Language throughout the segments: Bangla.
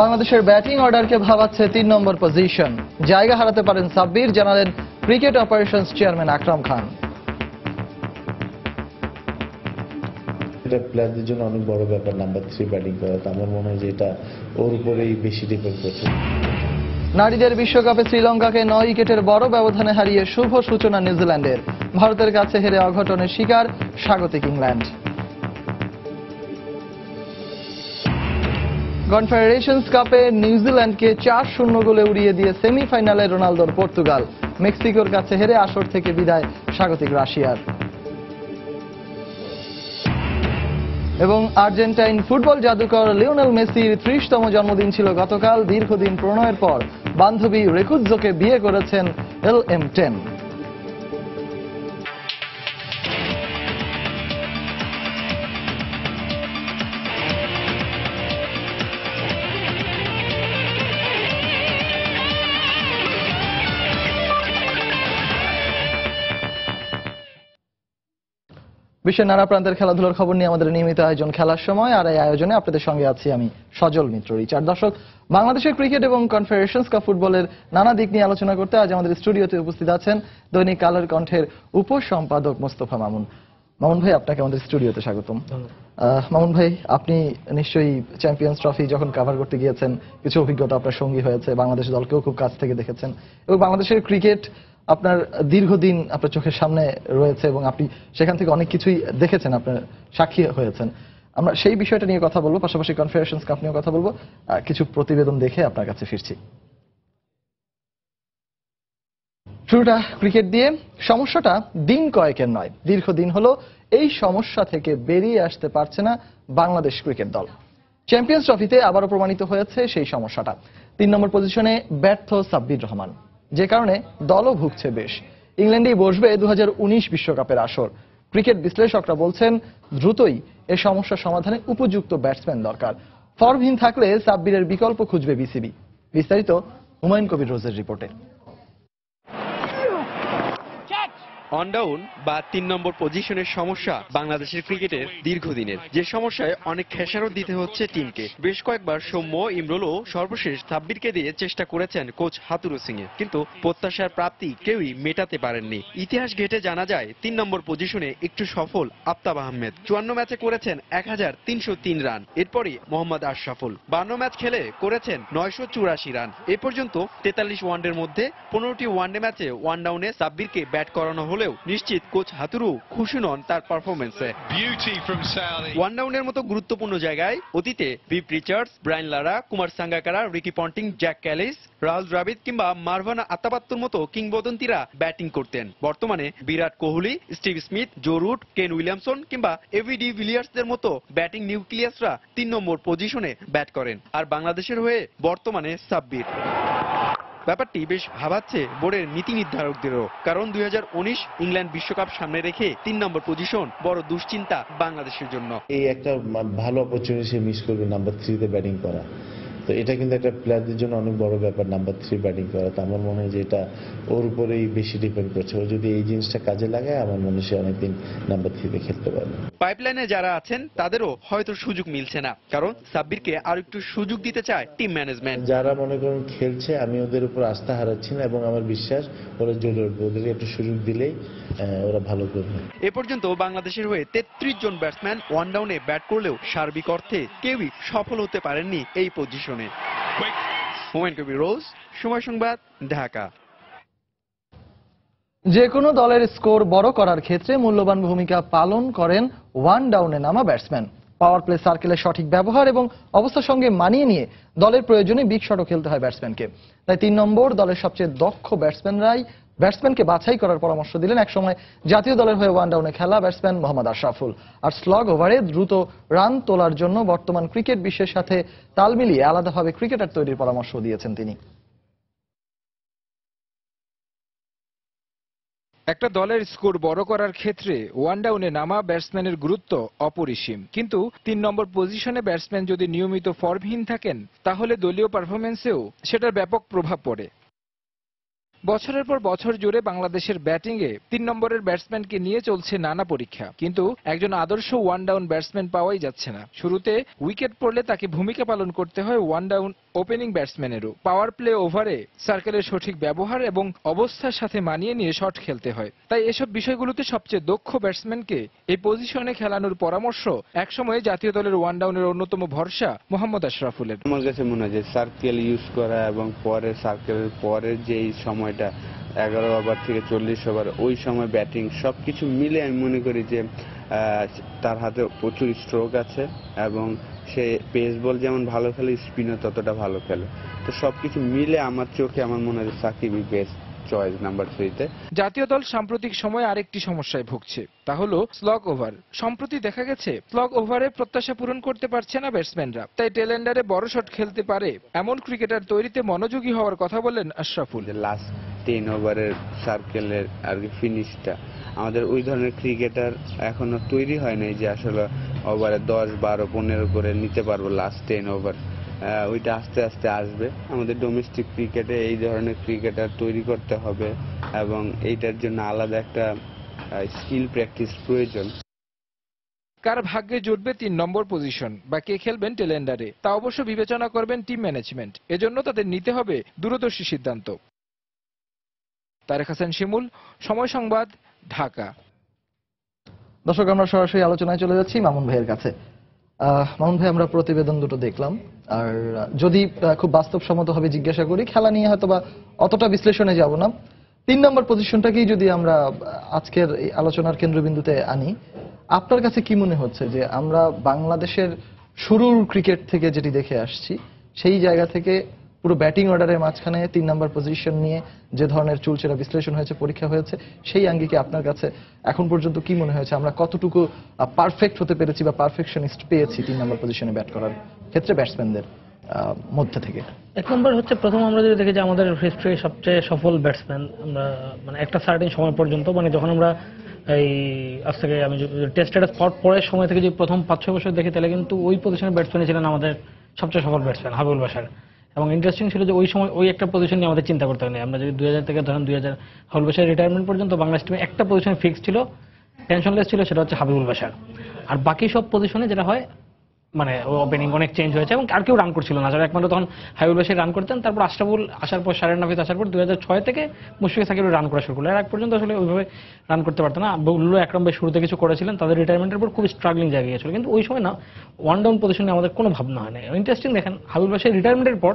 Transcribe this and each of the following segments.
বাংলাদেশের ব্যাটিং অর্ডারকে ভাবাচ্ছে ৩ নম্বর পজিশন। জায়গা হারাতে পারেন সাব্বির, জানালেন cricket operations chairman Akram Khan. এটা প্লেয়ারদের জন্য অনেক বড় ব্যাপার নাম্বার 3 ব্যাটিং করা। আমার মনে হয় যে এটা ওর উপরেই বেশি ডিপেন্ড করছে। নারীদের বিশ্বকাপে শ্রীলঙ্কাকে ৯ উইকেটের বড় ব্যবধানে হারিয়ে শুভ সূচনা নিউজিল্যান্ডের। ভারতের কাছে হেরে অঘটনের শিকার স্বাগতিক ইংল্যান্ড। কনফেডারেশনস কাপে নিউজিল্যান্ডকে ৪-০ গোলে উড়িয়ে দিয়ে সেমিফাইনালে রোনালদোর পর্তুগাল। মেক্সিকোর কাছে হেরে আসর থেকে বিদায় স্বাগতিক রাশিয়ার। এবং আর্জেন্টাইন ফুটবল জাদুকর লিওনেল মেসির ৩০তম জন্মদিন ছিল গতকাল। দীর্ঘদিন প্রণয়ের পর বান্ধবী রেকুৎজোকে বিয়ে করেছেন LM10। বিশ্বের নানা প্রান্তের খেলাধুলার খবর নিয়ে আমাদের নিয়মিত আয়োজন খেলার সময়, আর এই আয়োজনে আপনাদের সঙ্গে আছি আমি সজল মিত্র রিচার্ড। দর্শক, বাংলাদেশের ক্রিকেট এবং কনফেডারেশনস কাপ ফুটবলের নানা দিক নিয়ে আলোচনা করতে আজ আমাদের স্টুডিওতে উপস্থিত আছেন দৈনিক কালের কণ্ঠের উপসম্পাদক মোস্তফা মামুন। মামুন ভাই, আপনাকে আমাদের স্টুডিওতে স্বাগতম। মামুন ভাই, আপনি নিশ্চয়ই চ্যাম্পিয়ন্স ট্রফি যখন কভার করতে গিয়েছেন কিছু অভিজ্ঞতা আপনার সঙ্গী হয়েছে, বাংলাদেশ দলকেও খুব কাছ থেকে দেখেছেন এবং বাংলাদেশের ক্রিকেট আপনার দীর্ঘদিন আপনার চোখের সামনে রয়েছে এবং আপনি সেখান থেকে অনেক কিছুই দেখেছেন, আপনার সাক্ষী হয়েছেন। আমরা সেই বিষয়টা নিয়ে কথা বলবো, পাশাপাশি কনফেডারেশনস কাপ নিয়ে কথা বলবো। কিছু প্রতিবেদন দেখে আপনার কাছে ফিরছি। শুরুটা ক্রিকেট দিয়ে। সমস্যাটা দিন কয়েকের নয়, দীর্ঘদিন হলো এই সমস্যা থেকে বেরিয়ে আসতে পারছে না বাংলাদেশ ক্রিকেট দল। চ্যাম্পিয়ন্স ট্রফিতে আবারও প্রমাণিত হয়েছে সেই সমস্যাটা। ৩ নম্বর পজিশনে ব্যর্থ সাব্বির রহমান, যে কারণে দলও ভুগছে বেশ। ইংল্যান্ডেই বসবে ২০১৯ বিশ্বকাপের আসর। ক্রিকেট বিশ্লেষকরা বলছেন দ্রুতই এ সমস্যা সমাধানে উপযুক্ত ব্যাটসম্যান দরকার। ফর্মহীন থাকলে সাব্বিরের বিকল্প খুঁজবে বিসিবি। বিস্তারিত হুমায়ুন কবির রোজের রিপোর্টে। অন ডাউন বা ৩ নম্বর পজিশনের সমস্যা বাংলাদেশের ক্রিকেটের দীর্ঘদিনের, যে সমস্যায় অনেক খেসারত দিতে হচ্ছে টিমকে। বেশ কয়েকবার সৌম্য, ইমরুল ও সর্বশেষ সাব্বিরকে দিয়ে চেষ্টা করেছেন কোচ হাতুরু সিং এ, কিন্তু প্রত্যাশার প্রাপ্তি কেউই মেটাতে পারেননি। ইতিহাস ঘেটে জানা যায় ৩ নম্বর পজিশনে একটু সফল আফতাব আহমেদ। ৫৪ ম্যাচে করেছেন ১৩০৩ রান। এরপরই মোহাম্মদ আশরাফুল ৫২ ম্যাচ খেলে করেছেন ৯৮৪ রান। এ পর্যন্ত ৪৩ ওয়ানডের মধ্যে ১৫টি ওয়ানডে ম্যাচে ওয়ান ডাউনে সাব্বিরকে ব্যাট করানো হলেও নিশ্চিত কোচ হাতুরু খুশি নন তার পারফরমেন্সে। ওয়ান ডাউনের মতো গুরুত্বপূর্ণ জায়গায় অতীতে Viv Richards, Brian Lara, Kumar Sangakkara, Ricky Ponting, Jacques Kallis, Rahul Dravid কিংবা মারভানা আত্তাপাত্তুর মতো কিংবদন্তিরা ব্যাটিং করতেন। বর্তমানে Virat Kohli, Steve Smith, Joe Root, Kane Williamson কিংবা এভি ডি ভিলিয়ার্সদের মতো ব্যাটিং নিউক্লিয়াসরা ৩ নম্বর পজিশনে ব্যাট করেন, আর বাংলাদেশের হয়ে বর্তমানে সাব্বির। ব্যাপারটি বেশ ভাবাচ্ছে বোর্ডের নীতি নির্ধারকদেরও, কারণ ২০১৯ ইংল্যান্ড বিশ্বকাপ সামনে রেখে ৩ নম্বর পজিশন বড় দুশ্চিন্তা বাংলাদেশের জন্য। এই একটা ভালো অপরচুনিটি মিস করবে নাম্বার 3-তে ব্যাটিং করা। তো এটা কিন্তু একটা প্লেয়ারদের জন্য অনেক বড় ব্যাপার নাম্বার 3 ব্যাটিং করা। আমার মনে হয় যে এটা ওর উপরেই বেশি ডিপেন্ড করছে। ও যদি এই জিনিসটা কাজে লাগায়, আমার মনে হয় সে অনেকদিন নাম্বার 3-তে খেলতে পারবে। পাইপলাইনে যারা আছেন তাদেরও হয়তো সুযোগ মিলছে না, কারণ সাব্বিরকে আর একটু সুযোগ দিতে চায় টিম ম্যানেজমেন্ট। যারা মনে করেন খেলছে, আমি ওদের উপর আস্থা হারাচ্ছি না এবং আমার বিশ্বাস ওরা জ্বলে উঠবে। ওদেরকে একটু সুযোগ দিলেই ওরা ভালো করবে। এ পর্যন্ত বাংলাদেশের হয়ে ৩৩ জন ব্যাটসম্যান ওয়ান ডাউনে ব্যাট করলেও সার্বিক অর্থে কেউই সফল হতে পারেননি এই পজিশনে। হুমায়ুন কবির রোজ, সময় সংবাদ, ঢাকা। যে কোনো দলের স্কোর বড় করার ক্ষেত্রে মূল্যবান ভূমিকা পালন করেন ওয়ান ডাউনে নামা ব্যাটসম্যান। পাওয়ার প্লে সার্কেলের সঠিক ব্যবহার এবং অবস্থার সঙ্গে মানিয়ে নিয়ে দলের প্রয়োজনে বিগ শটও খেলতে হয় ব্যাটসম্যানকে। তাই ৩ নম্বর দলের সবচেয়ে দক্ষ ব্যাটসম্যানকে বাছাই করার পরামর্শ দিলেন একসময় জাতীয় দলের হয়ে ওয়ান ডাউনে খেলা ব্যাটসম্যান মোহাম্মদ আশরাফুল। আর স্লগ ওভারে দ্রুত রান তোলার জন্য বর্তমান ক্রিকেট বিশ্বের সাথে তাল মিলিয়ে আলাদাভাবে ক্রিকেটার তৈরির পরামর্শ দিয়েছেন তিনি। একটা দলের স্কোর বড় করার ক্ষেত্রে ওয়ান ডাউনে নামা ব্যাটসম্যানের গুরুত্ব অপরিসীম, কিন্তু ৩ নম্বর পজিশনে ব্যাটসম্যান যদি নিয়মিত ফর্মহীন থাকেন তাহলে দলীয় পারফরম্যান্সেও সেটার ব্যাপক প্রভাব পড়ে। বছরের পর বছর জুড়ে বাংলাদেশের ব্যাটিংয়ে 3 নম্বরের ব্যাটসম্যানকে নিয়ে চলছে নানা পরীক্ষা, কিন্তু একজন আদর্শ ওয়ান ডাউন ব্যাটসম্যান পাওয়াই যাচ্ছে না। শুরুতে উইকেট পড়লে তাকে ভূমিকা পালন করতে হয় ওয়ান ডাউন ওপেনিং ব্যাটসম্যানেরও। পাওয়ার প্লে ওভারে সার্কেলের সঠিক ব্যবহার এবং অবস্থার সাথে মানিয়ে নিয়ে শট খেলতে হয়। তাই এসব বিষয়গুলোতে সবচেয়ে দক্ষ ব্যাটসম্যানকে এই পজিশনে খেলানোর পরামর্শ একসময়ে জাতীয় দলের ওয়ান ডাউনের অন্যতম ভরসা মোহাম্মদ আশরাফুলের। আমার কাছে মনে হয় যে সার্কেল ইউজ করা এবং পরে সার্কেলের পরের যেই সময়টা 11 ওভার থেকে 40 ওভার, ওই সময় ব্যাটিং সবকিছু মিলে আমি মনে করি যে তার হাতে প্রচুর স্ট্রোক আছে এবং সে পেস বল যেমন ভালো খেলে, স্পিনও ততটা ভালো খেলে। তো সবকিছু মিলে আমার চোখে আমার মনে হয় সাকিবই বেস্ট চয়েস নাম্বার 3-তে। জাতীয় দল সাম্প্রতিক সময়ে আরেকটি সমস্যায় ভুগছে, তা হলো স্লগ ওভার। সম্প্রতি দেখা গেছে স্লগ ওভারে প্রত্যাশা পূরণ করতে পারছে না ব্যাটসম্যানরা, তাই টেলেন্ডারে বড় শট খেলতে পারে এমন ক্রিকেটার তৈরিতে মনোযোগী হওয়ার কথা বলেন আশরাফুল। লাস্ট 10 ওভারের সার্কেলের আর কি ফিনিশটা, আমাদের ওই ধরনের ক্রিকেটার এখনো তৈরি হয় নাই যে আসলে ওভারে 10, 12, 15 করে নিতে পারবো লাস্ট 10 ওভার। ওইটা আস্তে আস্তে আসবে। আমাদের ডোমেস্টিক ক্রিকেটে এই ধরনের ক্রিকেটার তৈরি করতে হবে এবং এইটার জন্য আলাদা একটা স্কিল প্র্যাকটিস প্রয়োজন। কার ভাগ্যে জুটবে 3 নম্বর পজিশন বা কে খেলবেন টেলেন্ডারে, তা অবশ্য বিবেচনা করবেন টিম ম্যানেজমেন্ট। এজন্য তাদের নিতে হবে দূরদর্শী সিদ্ধান্ত। তারেক হাসান শিমুল, সময় সংবাদ, ঢাকা। দর্শক, আমরা সরাসরি আলোচনায় চলে যাচ্ছি মামুন ভাইয়ের কাছে। মামুন ভাই, আমরা প্রতিবেদন দুটো দেখলাম, আর যদি খুব বাস্তবসম্মতভাবে জিজ্ঞাসা করি, খেলা নিয়ে হয়তোবা অতটা বিশ্লেষণে যাব না, 3 নম্বর পজিশনটাকেই যদি আমরা আজকের এই আলোচনার কেন্দ্রবিন্দুতে আনি, আপনার কাছে কি মনে হচ্ছে যে আমরা বাংলাদেশের শুরুর ক্রিকেট থেকে যেটি দেখে আসছি, সেই জায়গা থেকে পুরো ব্যাটিং অর্ডারের মাঝখানে 3 নম্বর পজিশন নিয়ে যে ধরনের চুলচেরা বিশ্লেষণ হয়েছে, পরীক্ষা হয়েছে, সেই আঙ্গিকে আপনার কাছে এখন পর্যন্ত কি মনে হয়েছে? আমরা কতটুকু পারফেক্ট হতে পেরেছি বা পারফেকশনিস্ট পেয়েছি 3 নম্বর পজিশনে ব্যাট করার ক্ষেত্রে ব্যাটসম্যানদের মধ্যে থেকে? 1 নম্বর হচ্ছে, প্রথম আমরা যদি দেখি যে আমাদের হিস্ট্রির সবচেয়ে সফল ব্যাটসম্যান আমরা মানে একটা সার্টেন সময় পর্যন্ত, মানে যখন আমরা এই আজ থেকে আমি টেস্টেড পরের সময় থেকে যে প্রথম 5-6 বছর দেখি, তাহলে কিন্তু ওই পজিশনের ব্যাটসম্যান ছিলেন আমাদের সবচেয়ে সফল ব্যাটসম্যান হাবিবুল বাশার। এবং ইন্টারেস্টিং ছিল যে ওই সময় ওই একটা পজিশন নিয়ে আমাদের চিন্তা করতে হয়নি। আমরা যদি 2000 থেকে ধরেন 2000 হাবিবুল বাশার রিটায়ারমেন্ট পর্যন্ত বাংলাদেশ টিমে একটা পজিশন ফিক্স ছিল, টেনশনলেস ছিল, সেটা হচ্ছে হাবিবুল বাশার। আর বাকি সব পজিশনে যেটা হয়, মানে ওপেনিং অনেক চেঞ্জ হয়েছে এবং আর কেউ রান করছিল না, যারা একমাত্র তখন হাবিবুল বাশার রান করতেন। তারপর আশরাফুল আসার পর, শারেন নাফিস আসার পর 2006 থেকে মুশফিক সাকিব রান করা শুরু করলো। এর আগ পর্যন্ত আসলে ওইভাবে রান করতে পারতো না। বুল্লু আকরাম ভাই শুরুতে কিছু করেছিলেন, তাদের রিটায়ারমেন্টের পর খুব স্ট্রাগলিং জায়গায় গিয়েছিল, কিন্তু ওই সময় না ওয়ান ডাউন পজিশনে আমাদের কোনো ভাবনা হয় না। ইন্টারেস্টিং দেখেন, হাবিবুল বাশার রিটায়ারমেন্টের পর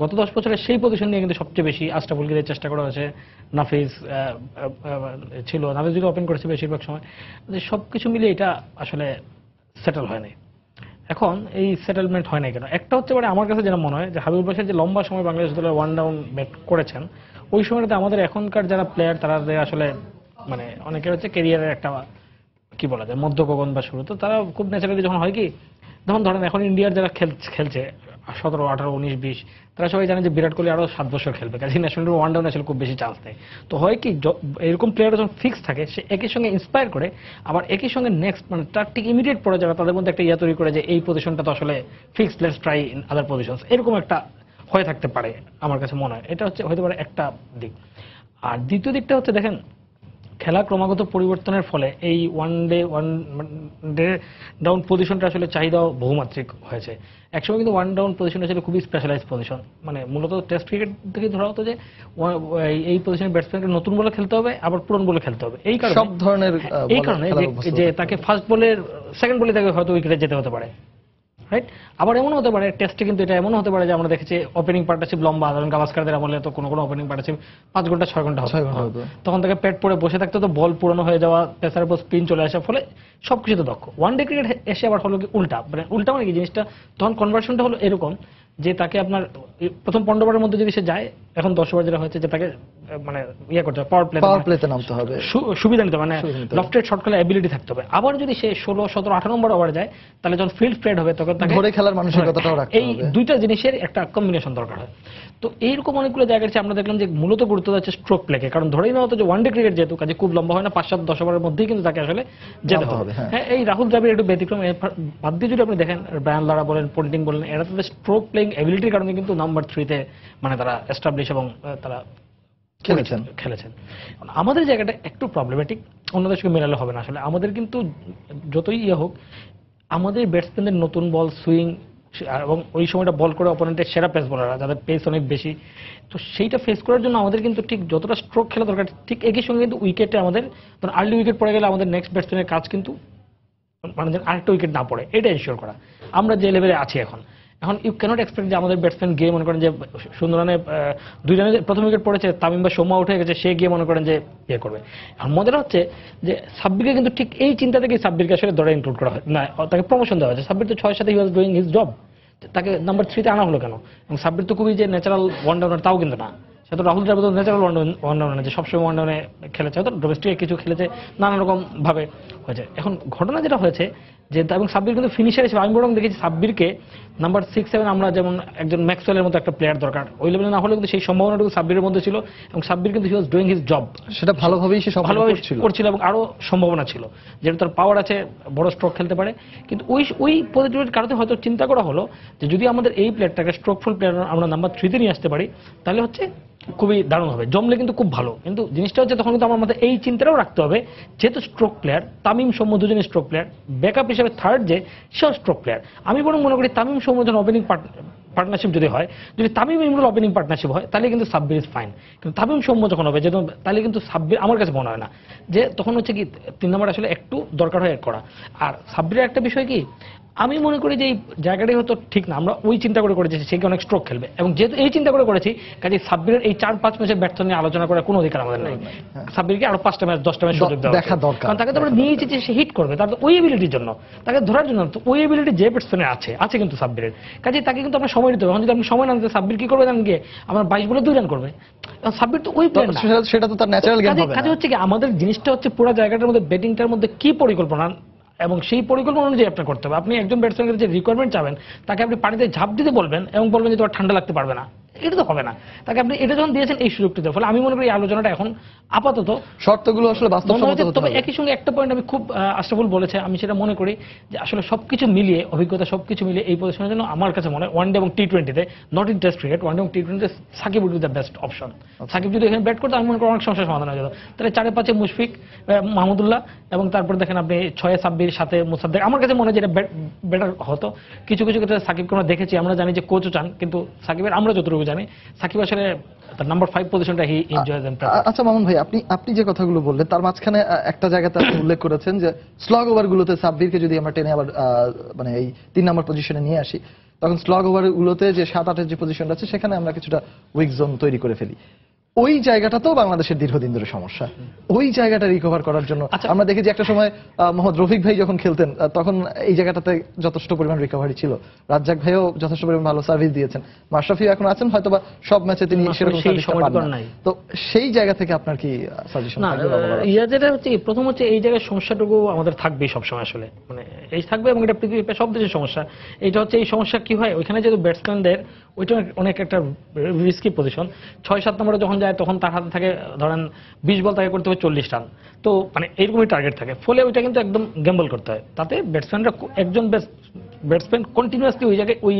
গত 10 বছরে সেই পজিশন নিয়ে কিন্তু সবচেয়ে বেশি আশরাফুলকে দিয়ে চেষ্টা করা হয়েছে। নাফিস ছিল, নাফিস যদি ওপেন করেছে বেশিরভাগ সময়। সবকিছু মিলে এটা আসলে সেটেল হয় নাই। এখন এই সেটেলমেন্ট হয় না কেন? একটা হচ্ছে মানে আমার কাছে যেটা মনে হয় যে হাবিবুল বাশার যে লম্বা সময় বাংলাদেশ দলের ওয়ান ডাউন ব্যাট করেছেন, ওই সময়টাতে আমাদের এখনকার যারা প্লেয়ার, তারা আসলে মানে অনেকের হচ্ছে কেরিয়ারের একটা কি বলা যায় মধ্য গগন বা শুরু, তো তারা খুব ন্যাচারালি যখন হয় কি, যখন ধরেন এখন ইন্ডিয়ার যারা খেলছে 17, 18, 19, 20, তারা সবাই জানে যে বিরাট কোহলি আরো 7 বছর খেলবে, কাজে ন্যাশনাল ওয়ান ডাউন আসলে খুব বেশি চান্স নেই। তো হয় কি, এরকম প্লেয়ার যখন ফিক্স থাকে, সে একই সঙ্গে ইন্সপায়ার করে, আবার একই সঙ্গে নেক্সট মানে তার ঠিক ইমিডিয়েট পরে যারা, তাদের মধ্যে একটা ইয়া তৈরি করে যে এই পজিশনটা তো আসলে fix, let's try in other positions, এরকম একটা হয়ে থাকতে পারে আমার কাছে মনে হয়। এটা হচ্ছে হতে পারে একটা দিক। আর দ্বিতীয় দিকটা হচ্ছে, দেখেন খেলা ক্রমাগত পরিবর্তনের ফলে এই ওয়ান ডে ডাউন পজিশনটা আসলে চাহিদাও বহুমাত্রিক হয়েছে। একসময় কিন্তু ওয়ান ডাউন পজিশনটা ছিল খুবই স্পেশালাইজ পজিশন, মানে মূলত টেস্ট ক্রিকেট থেকে ধরা হতো যে এই পজিশনের ব্যাটসম্যানকে নতুন বলে খেলতে হবে, আবার পুরনো বলে খেলতে হবে। এই কারণে সব ধরনের যে তাকে ফার্স্ট বলের সেকেন্ড বলে তাকে হয়তো উইকেটে যেতে হতে পারে, রাইট? আবার এমন হতে পারে টেস্টে, কিন্তু এটা এমন হতে পারে যে আমরা দেখেছি ওপেনিং পার্টনারশিপ লম্বা, ধরেন গাভাস্কারদের আমলে তো কোনো ওপেনিং পার্টনারশিপ 5 ঘন্টা 6 ঘন্টা হতো, তখন তাকে পেট পরে বসে থাকতে তো, বল পুরনো হয়ে যাওয়া, পেসার উপর স্পিন চলে আসার ফলে সবকিছুতে দক্ষ। ওয়ান ডে ক্রিকেট এসে আবার হলো কি উল্টা, মানে উল্টা মানে কি জিনিসটা, তখন কনভার্সনটা হলো এরকম যে তাকে আপনার প্রথম 15 ওভারের মধ্যে যদি সে যায়, এখন 10 ওভার যেটা হয়েছে যে তাকে মানে ইয়ে করতে হবে, পাওয়ার প্লেতে নামতে হবে, সুবিধা নিতে হবে, মানে লফটেড শট খেলার এবিলিটি থাকতে হবে। আবার যদি সে 16, 17, 18 নম্বর ওভারে যায়, তাহলে যখন ফিল্ড স্প্রেড হবে তখন তাকে ধরে খেলার মানসিকতাটাও রাখতে হবে। এই দুইটা জিনিসের একটা কম্বিনেশন দরকার হয়। তো এইরকম অনেকগুলো জায়গা আছে, আমরা দেখলাম যে মূলত গুরুত্ব যাচ্ছে স্ট্রোক প্লেকে, কারণ ধরেই নেওয়া হতো যে ওয়ান ডে ক্রিকেট যেহেতু কাজে খুব লম্বা হয় না, 5, 7, 10 ওভারের মধ্যেই কিন্তু তাকে আসলে যেতে হবে। হ্যাঁ, এই রাহুল দ্রাবিড় একটু ব্যতিক্রম। বাদ দিয়ে যদি আপনি দেখেন ব্রায়ান লারা বলেন, পন্টিং বলেন, এরা তাদের স্ট্রোক প্লেইং এবিলিটির কারণে কিন্তু নাম্বার 3-তে মানে তারা এস্টাবলিশ এবং তারা খেলেছেন। আমাদের জায়গাটা একটু প্রবলেমেটিক, অন্যদের সঙ্গে মেলালে হবে না আসলে। আমাদের কিন্তু যতই হোক, আমাদের ব্যাটসম্যানদের নতুন বল সুইং এবং ওই সময়টা বল করে অপোনেন্টের সেরা পেস বলাররা যাদের পেস অনেক বেশি, তো সেইটা ফেস করার জন্য আমাদের কিন্তু ঠিক যতটা স্ট্রোক খেলা দরকার, ঠিক একই সঙ্গে কিন্তু উইকেটে আমাদের আর্লি উইকেট পড়ে গেলে আমাদের নেক্সট ব্যাটসম্যানের কাজ কিন্তু মানে আরেকটা উইকেট না পড়ে এটা এনশিওর করা। আমরা যে লেভেলে আছি এখন ইউ ক্যানট এক্সপেক্ট যে আমাদের ব্যাটসম্যান গিয়ে মনে করেন যে 0 রানে 2 রানে প্রথম উইকেট পড়েছে, তামিম বা সৌম্য উঠে গেছে, সে গিয়ে মনে করেন যে ইয়ে করবে। আর মজাটা হচ্ছে যে সাব্বিরকে কিন্তু ঠিক এই চিন্তা থেকেই সাব্বিরকে আসলে দলে ইনক্লুড করা হয় না, তাকে প্রমোশন দেওয়া হয়েছে। সাব্বির তো 6 সাথে হি ওয়াজ ডুইং হিজ জব, তাকে নাম্বার 3 তে আনা হলো কেন? এবং সাব্বির তো খুবই যে ন্যাচারাল ওয়ান ডাউনার তাও কিন্তু না, সে তো রাহুল দ্রাবিড় ন্যাচারাল ওয়ান ডাউনার যে সবসময় ওয়ান ডাউনে খেলেছে, হয়তো ডোমেস্টিক কিছু খেলেছে, নানা রকম ভাবে হয়েছে। এখন ঘটনা যেটা হয়েছে যে, এবং সাব্বির কিন্তু ফিনিশার হিসেবে আমি বরং দেখেছি সাব্বিরকে নাম্বার 6-7 আমরা যেমন একজন ম্যাক্সওয়েলের মতো একটা প্লেয়ার দরকার, ওই লেভেলে না হলেও কিন্তু সেই সম্ভাবনাটুকু সাব্বিরের মধ্যে ছিল, এবং সাব্বির কিন্তু হি ওয়াজ ডুইং হিজ জব, সেটা ভালোভাবেই সে ভালোভাবে করছিল এবং আরো সম্ভাবনা ছিল, যেটা তার পাওয়ার আছে, বড় স্ট্রোক খেলতে পারে। কিন্তু ওই পজিটিভিটির কারণে হয়তো চিন্তা করা হলো যে যদি আমাদের এই প্লেয়ারটাকে স্ট্রোকফুল প্লেয়ার আমরা নাম্বার 3 তে নিয়ে আসতে পারি, তাহলে হচ্ছে খুবই দারুণ হবে, জমলে কিন্তু খুব ভালো। কিন্তু জিনিসটা হচ্ছে তখন কিন্তু আমার মধ্যে এই চিন্তাটাও রাখতে হবে, যেহেতু স্ট্রোক প্লেয়ার, তামিম সৌম্য দুজনই স্ট্রোক প্লেয়ার, ব্যাকআপ হিসেবে থার্ড যে সেও স্ট্রোক প্লেয়ার। আমি বরং মনে করি তামিম সৌম্য যখন ওপেনিং পার্টনারশিপ যদি হয়, যদি তামিম ইমরুল ওপেনিং পার্টনারশিপ হয়, তাহলে কিন্তু সাব্বির ইজ ফাইন। কিন্তু তামিম সৌম্য যখন হবে, যেহেতু তাহলে কিন্তু সাব্বির আমার কাছে মনে হয় না যে তখন হচ্ছে কি 3 নম্বর আসলে একটু দরকার হয় এড করা। আর সাব্বিরের একটা বিষয় কি, আমি মনে করি যে এই জায়গাটাই হয়তো ঠিক না, আমরা ওই চিন্তা করে করেছি সে কি অনেক স্ট্রোক খেলবে, এবং যেহেতু এই চিন্তা করে করেছি, কাজে সাব্বিরের এই 4-5 ম্যাচের ব্যর্থ নিয়ে আলোচনা করার কোনো অধিকার আমাদের নাই। সাব্বিরকে আরো 5টা ম্যাচ 10টা ম্যাচ সুযোগ দেওয়া দেখা দরকার, কারণ তাকে তো আমরা নিয়েছি যে সে হিট করবে, তার ওই এবিলিটির জন্য, তাকে ধরার জন্য। তো ওই এবিলিটি যে ব্যাটসম্যানের আছে কিন্তু সাব্বিরের, কাজে তাকে কিন্তু আমরা সময় দিতে হবে। এখন যদি আপনি সময় না দিতে, সাব্বির কি করবে জানেন, গিয়ে আমরা 22 বলে 2 রান করবে। সাব্বির তো ওই প্লেয়ার না, সেটা তো তার ন্যাচারাল গেম হবে না। কাজে হচ্ছে কি আমাদের জিনিসটা হচ্ছে পুরো জায়গাটার মধ্যে ব্যাটিংটার মধ্যে কি পরিকল্পনা, এবং সেই পরিকল্পনা অনুযায়ী আপনার করতে হবে। আপনি একজন ব্যাটসম্যানের যে রিকোয়ারমেন্ট চাবেন, তাকে আপনি পানিতে ঝাঁপ দিতে বলবেন এবং বলবেন যে তোমার ঠান্ডা লাগতে পারবে না, এটা তো হবে না। তাকে আপনি এটা যখন দিয়েছেন এই সুযোগটা দেওয়ার ফলে আমি মনে করি এই আলোচনাটা এখন আপাতত শর্তগুলো আসলে বাস্তবসম্মত হতে তবে হবে। একই সঙ্গে একটা পয়েন্ট আমি খুব আশরাফুল বলেছে, আমি সেটা মনে করি যে আসলে সবকিছু মিলিয়ে, অভিজ্ঞতা সবকিছু মিলিয়ে এই পজিশনের জন্য আমার কাছে মনে হয় ওয়ানডে এবং টি-20-তে, not in test cricket, one day এবং টি-20-তে Shakib would be the best option. Shakib যদি এখানে ব্যাট করতে, আমি মনে করি অনেক সমস্যার সমাধান হয়ে যেত। তাহলে 4-5 মুশফিক, মাহমুদুল্লাহ, এবং তারপর দেখেন আপনি 6 সাব্বির, 7 মুসাদ্দেক, আমার কাছে মনে হয় যেটা বেটার হতো। কিছু কিছু ক্ষেত্রে সাকিবকে আমরা দেখেছি, আমরা জানি যে কোচও চান, কিন্তু সাকিবের আমরা যতটুকু জানি সাকিব আসলে তার নাম্বার 5 পজিশনটা হি এনজয়স এন্ড প্রেফার। আচ্ছা মামুন ভাই, আপনি যে কথাগুলো বললেন তার মাঝখানে একটা জায়গাতে আপনি উল্লেখ করেছেন যে স্লগ ওভারগুলোতে সাব্বিরকে যদি আমরা টেনে আবার মানে এই 3 নম্বর পজিশনে নিয়ে আসি, তখন স্লগ ওভারগুলোতে যে 7-8-এর যে পজিশনটা আছে, সেখানে আমরা কিছুটা উইক জোন তৈরি করে ফেলি। ওই জায়গাটাতেও বাংলাদেশের দীর্ঘদিন ধরে সমস্যা। ওই জায়গাটা রিকভার করার জন্য আমরা দেখি যে একটা সময় মোহাম্মদ রফিক ভাই যখন খেলতেন, তখন এই জায়গাটাতে যথেষ্ট পরিমাণ রিকভারি ছিল। রাজ্জাক ভাইও যথেষ্ট পরিমাণ ভালো সার্ভিস দিয়েছেন। মাশরাফি এখন আছেন, হয়তোবা সব ম্যাচে তিনি সেরকম সার্ভিসটা পান না। তো সেই জায়গা থেকে আপনার কি সাজেশন থাকবে? যেটা হচ্ছে প্রথম হচ্ছে এই জায়গায় সমস্যাটুকু আমাদের থাকবেই সবসময়, আসলে মানে এই থাকবে, এবং এটা পৃথিবীর সব দেশের সমস্যা। এটা হচ্ছে এই সমস্যা কি হয়, ওইখানে যেহেতু ব্যাটসম্যানদের ওইটা অনেক একটা রিস্কি পজিশন। 6-7 নম্বরে যখন যায়, তখন তার হাতে থাকে ধরেন 20 বল, তাকে করতে হবে 40 রান, তো মানে এইরকমই টার্গেট থাকে। ফলে ওইটা কিন্তু একদম গ্যাম্বল করতে হয়। তাতে ব্যাটসম্যানরা একজন ব্যাটসম্যান কন্টিনিউয়াসলি ওই জায়গায় ওই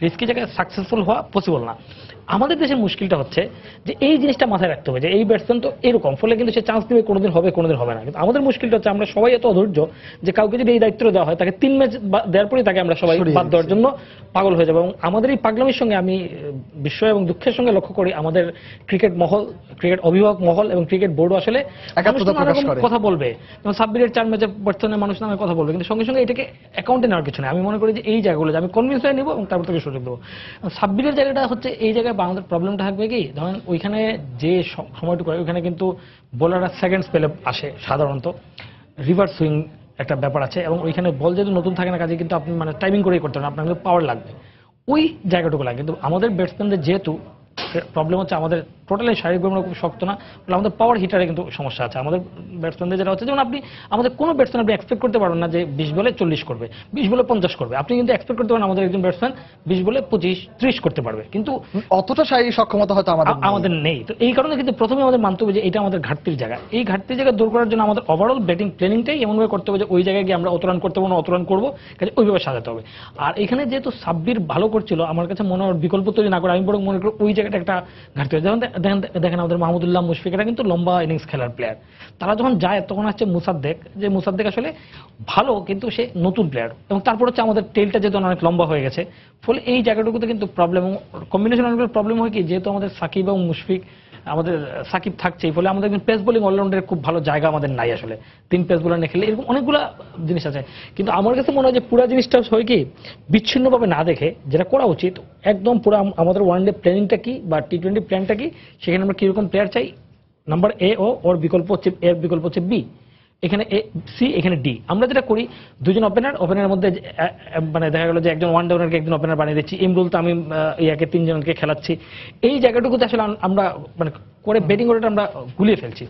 রিস্কি জায়গায় সাকসেসফুল হওয়া পসিবল না। আমাদের দেশের মুশকিলটা হচ্ছে যে এই জিনিসটা মাথায় রাখতে হবে যে এই ব্যাটসম্যান তো এরকম, ফলে কিন্তু সে চান্স দিবে, কোনোদিন হবে কোনোদিন হবে না। কিন্তু আমাদের মুশকিলটা হচ্ছে আমরা সবাই এত অধৈর্য যে কাউকে যদি এই দায়িত্ব দেওয়া হয়, তাকে 3 ম্যাচ দেওয়ার পরেই তাকে আমরা সবাই বাদ দেওয়ার জন্য পাগল হয়ে যাবো। এবং আমাদের এই পাগলামির সঙ্গে আমি বিস্ময় এবং দুঃখের সঙ্গে লক্ষ্য করি আমাদের ক্রিকেট মহল, ক্রিকেট অভিভাবক মহল এবং ক্রিকেট বোর্ডও আসলে কথা বলবে, যেমন সাব্বিরের 4 ম্যাচে বর্তমানে মানুষ নামে কথা বলবে, কিন্তু সঙ্গে সঙ্গে এটাকে অ্যাকাউন্টে নেওয়ার কিছু নেই। আমি মনে করি যে এই জায়গাগুলো আমি কনভিন্স হয়ে নেবো এবং তারপর থেকে সুযোগ দেবো। সাব্বিরের জায়গাটা হচ্ছে এই জায়গায় আমাদের প্রবলেমটা থাকবে কি, ধরেন ওইখানে যে সময়টুকু ওইখানে কিন্তু বোলাররা সেকেন্ডস পেলে আসে সাধারণত, রিভার্স সুইং একটা ব্যাপার আছে, এবং ওইখানে বল যেহেতু নতুন থাকে না, কাজে কিন্তু আপনি মানে টাইমিং করেই করতে পারেন, আপনার কিন্তু পাওয়ার লাগবে, ওই জায়গাটুকু লাগে। কিন্তু আমাদের ব্যাটসম্যানদের যেহেতু প্রবলেম হচ্ছে আমাদের টোটালি শারীরিকভাবে খুব শক্ত না, আমাদের পাওয়ার হিটারে কিন্তু সমস্যা আছে আমাদের ব্যাটসম্যানদের। যেটা হচ্ছে যেমন আপনি আমাদের কোনো ব্যাটসম্যান আপনি এক্সপেক্ট করতে পারবেন না যে 20 বলে 40 করবে, 20 বলে 50 করবে। আপনি কিন্তু এক্সপেক্ট করতে পারেন আমাদের একজন ব্যাটসম্যান 20 বলে 25-30 করতে পারবে, কিন্তু অতটা শারীরিক সক্ষমতা হয়তো আমাদের নেই। তো এই কারণে কিন্তু প্রথমে আমাদের মানতে হবে যে এটা আমাদের ঘাটতির জায়গা। এই ঘাটতির জায়গা দূর করার জন্য আমাদের ওভারঅল ব্যাটিং প্ল্যানিংটাই এমনভাবে করতে হবে যে ওই জায়গায় গিয়ে আমরা অত রান করতে পারবো না, অত রান করবো, কাজে ওইভাবে সাজাতে হবে। আর এখানে যেহেতু সাব্বির ভালো করছিল, আমার কাছে মনে হয় বিকল্প তৈরি না করে আমি বরং মনে করি ওই জায়গাটা এটা একটা ঘাটতি হয়। যেমন দেখেন আমাদের মাহমুদুল্লাহ মুশফিক, এটা কিন্তু লম্বা ইনিংস খেলার প্লেয়ার। তারা যখন যায় তখন হচ্ছে মুসাদ্দেক আসলে ভালো, কিন্তু সে নতুন প্লেয়ার, এবং তারপর হচ্ছে আমাদের টেলটা যেহেতু অনেক লম্বা হয়ে গেছে, ফলে এই জায়গাটুকুতে কিন্তু প্রবলেম, কম্বিনেশন অনেকগুলো প্রবলেম হয় কি, যেহেতু আমাদের সাকিব এবং মুশফিক, আমাদের সাকিব থাকছেই, ফলে আমাদের পেস বোলিং অলরাউন্ডারের খুব ভালো জায়গা আমাদের নাই আসলে, 3 পেস বোলার নিয়ে খেলে এরকম অনেকগুলো জিনিস আছে। কিন্তু আমার কাছে মনে হয় যে পুরো জিনিসটা হয় কি, বিচ্ছিন্নভাবে না দেখে যেটা করা উচিত, একদম পুরো আমাদের ওয়ানডে প্ল্যানিংটা কি বা টি20 প্ল্যানটা কি, সেখানে আমরা কিরকম প্লেয়ার চাই, নাম্বার এ ও ওর বিকল্প হচ্ছে বি, এখানে এ সি, এখানে ডি। আমরা যেটা করি, দুজন ওপেনারের মধ্যে মানে দেখা গেল যে একজন ওয়ান ডাউনারকে একজন ওপেনার বানিয়ে দিচ্ছি, ইমরুল তো আমি ইয়াকে 3 জনকে খেলাচ্ছি, এই জায়গাটুকুতে আসলে আমরা মানে করে ব্যাটিং অর্ডারটা আমরা গুলিয়ে ফেলছি।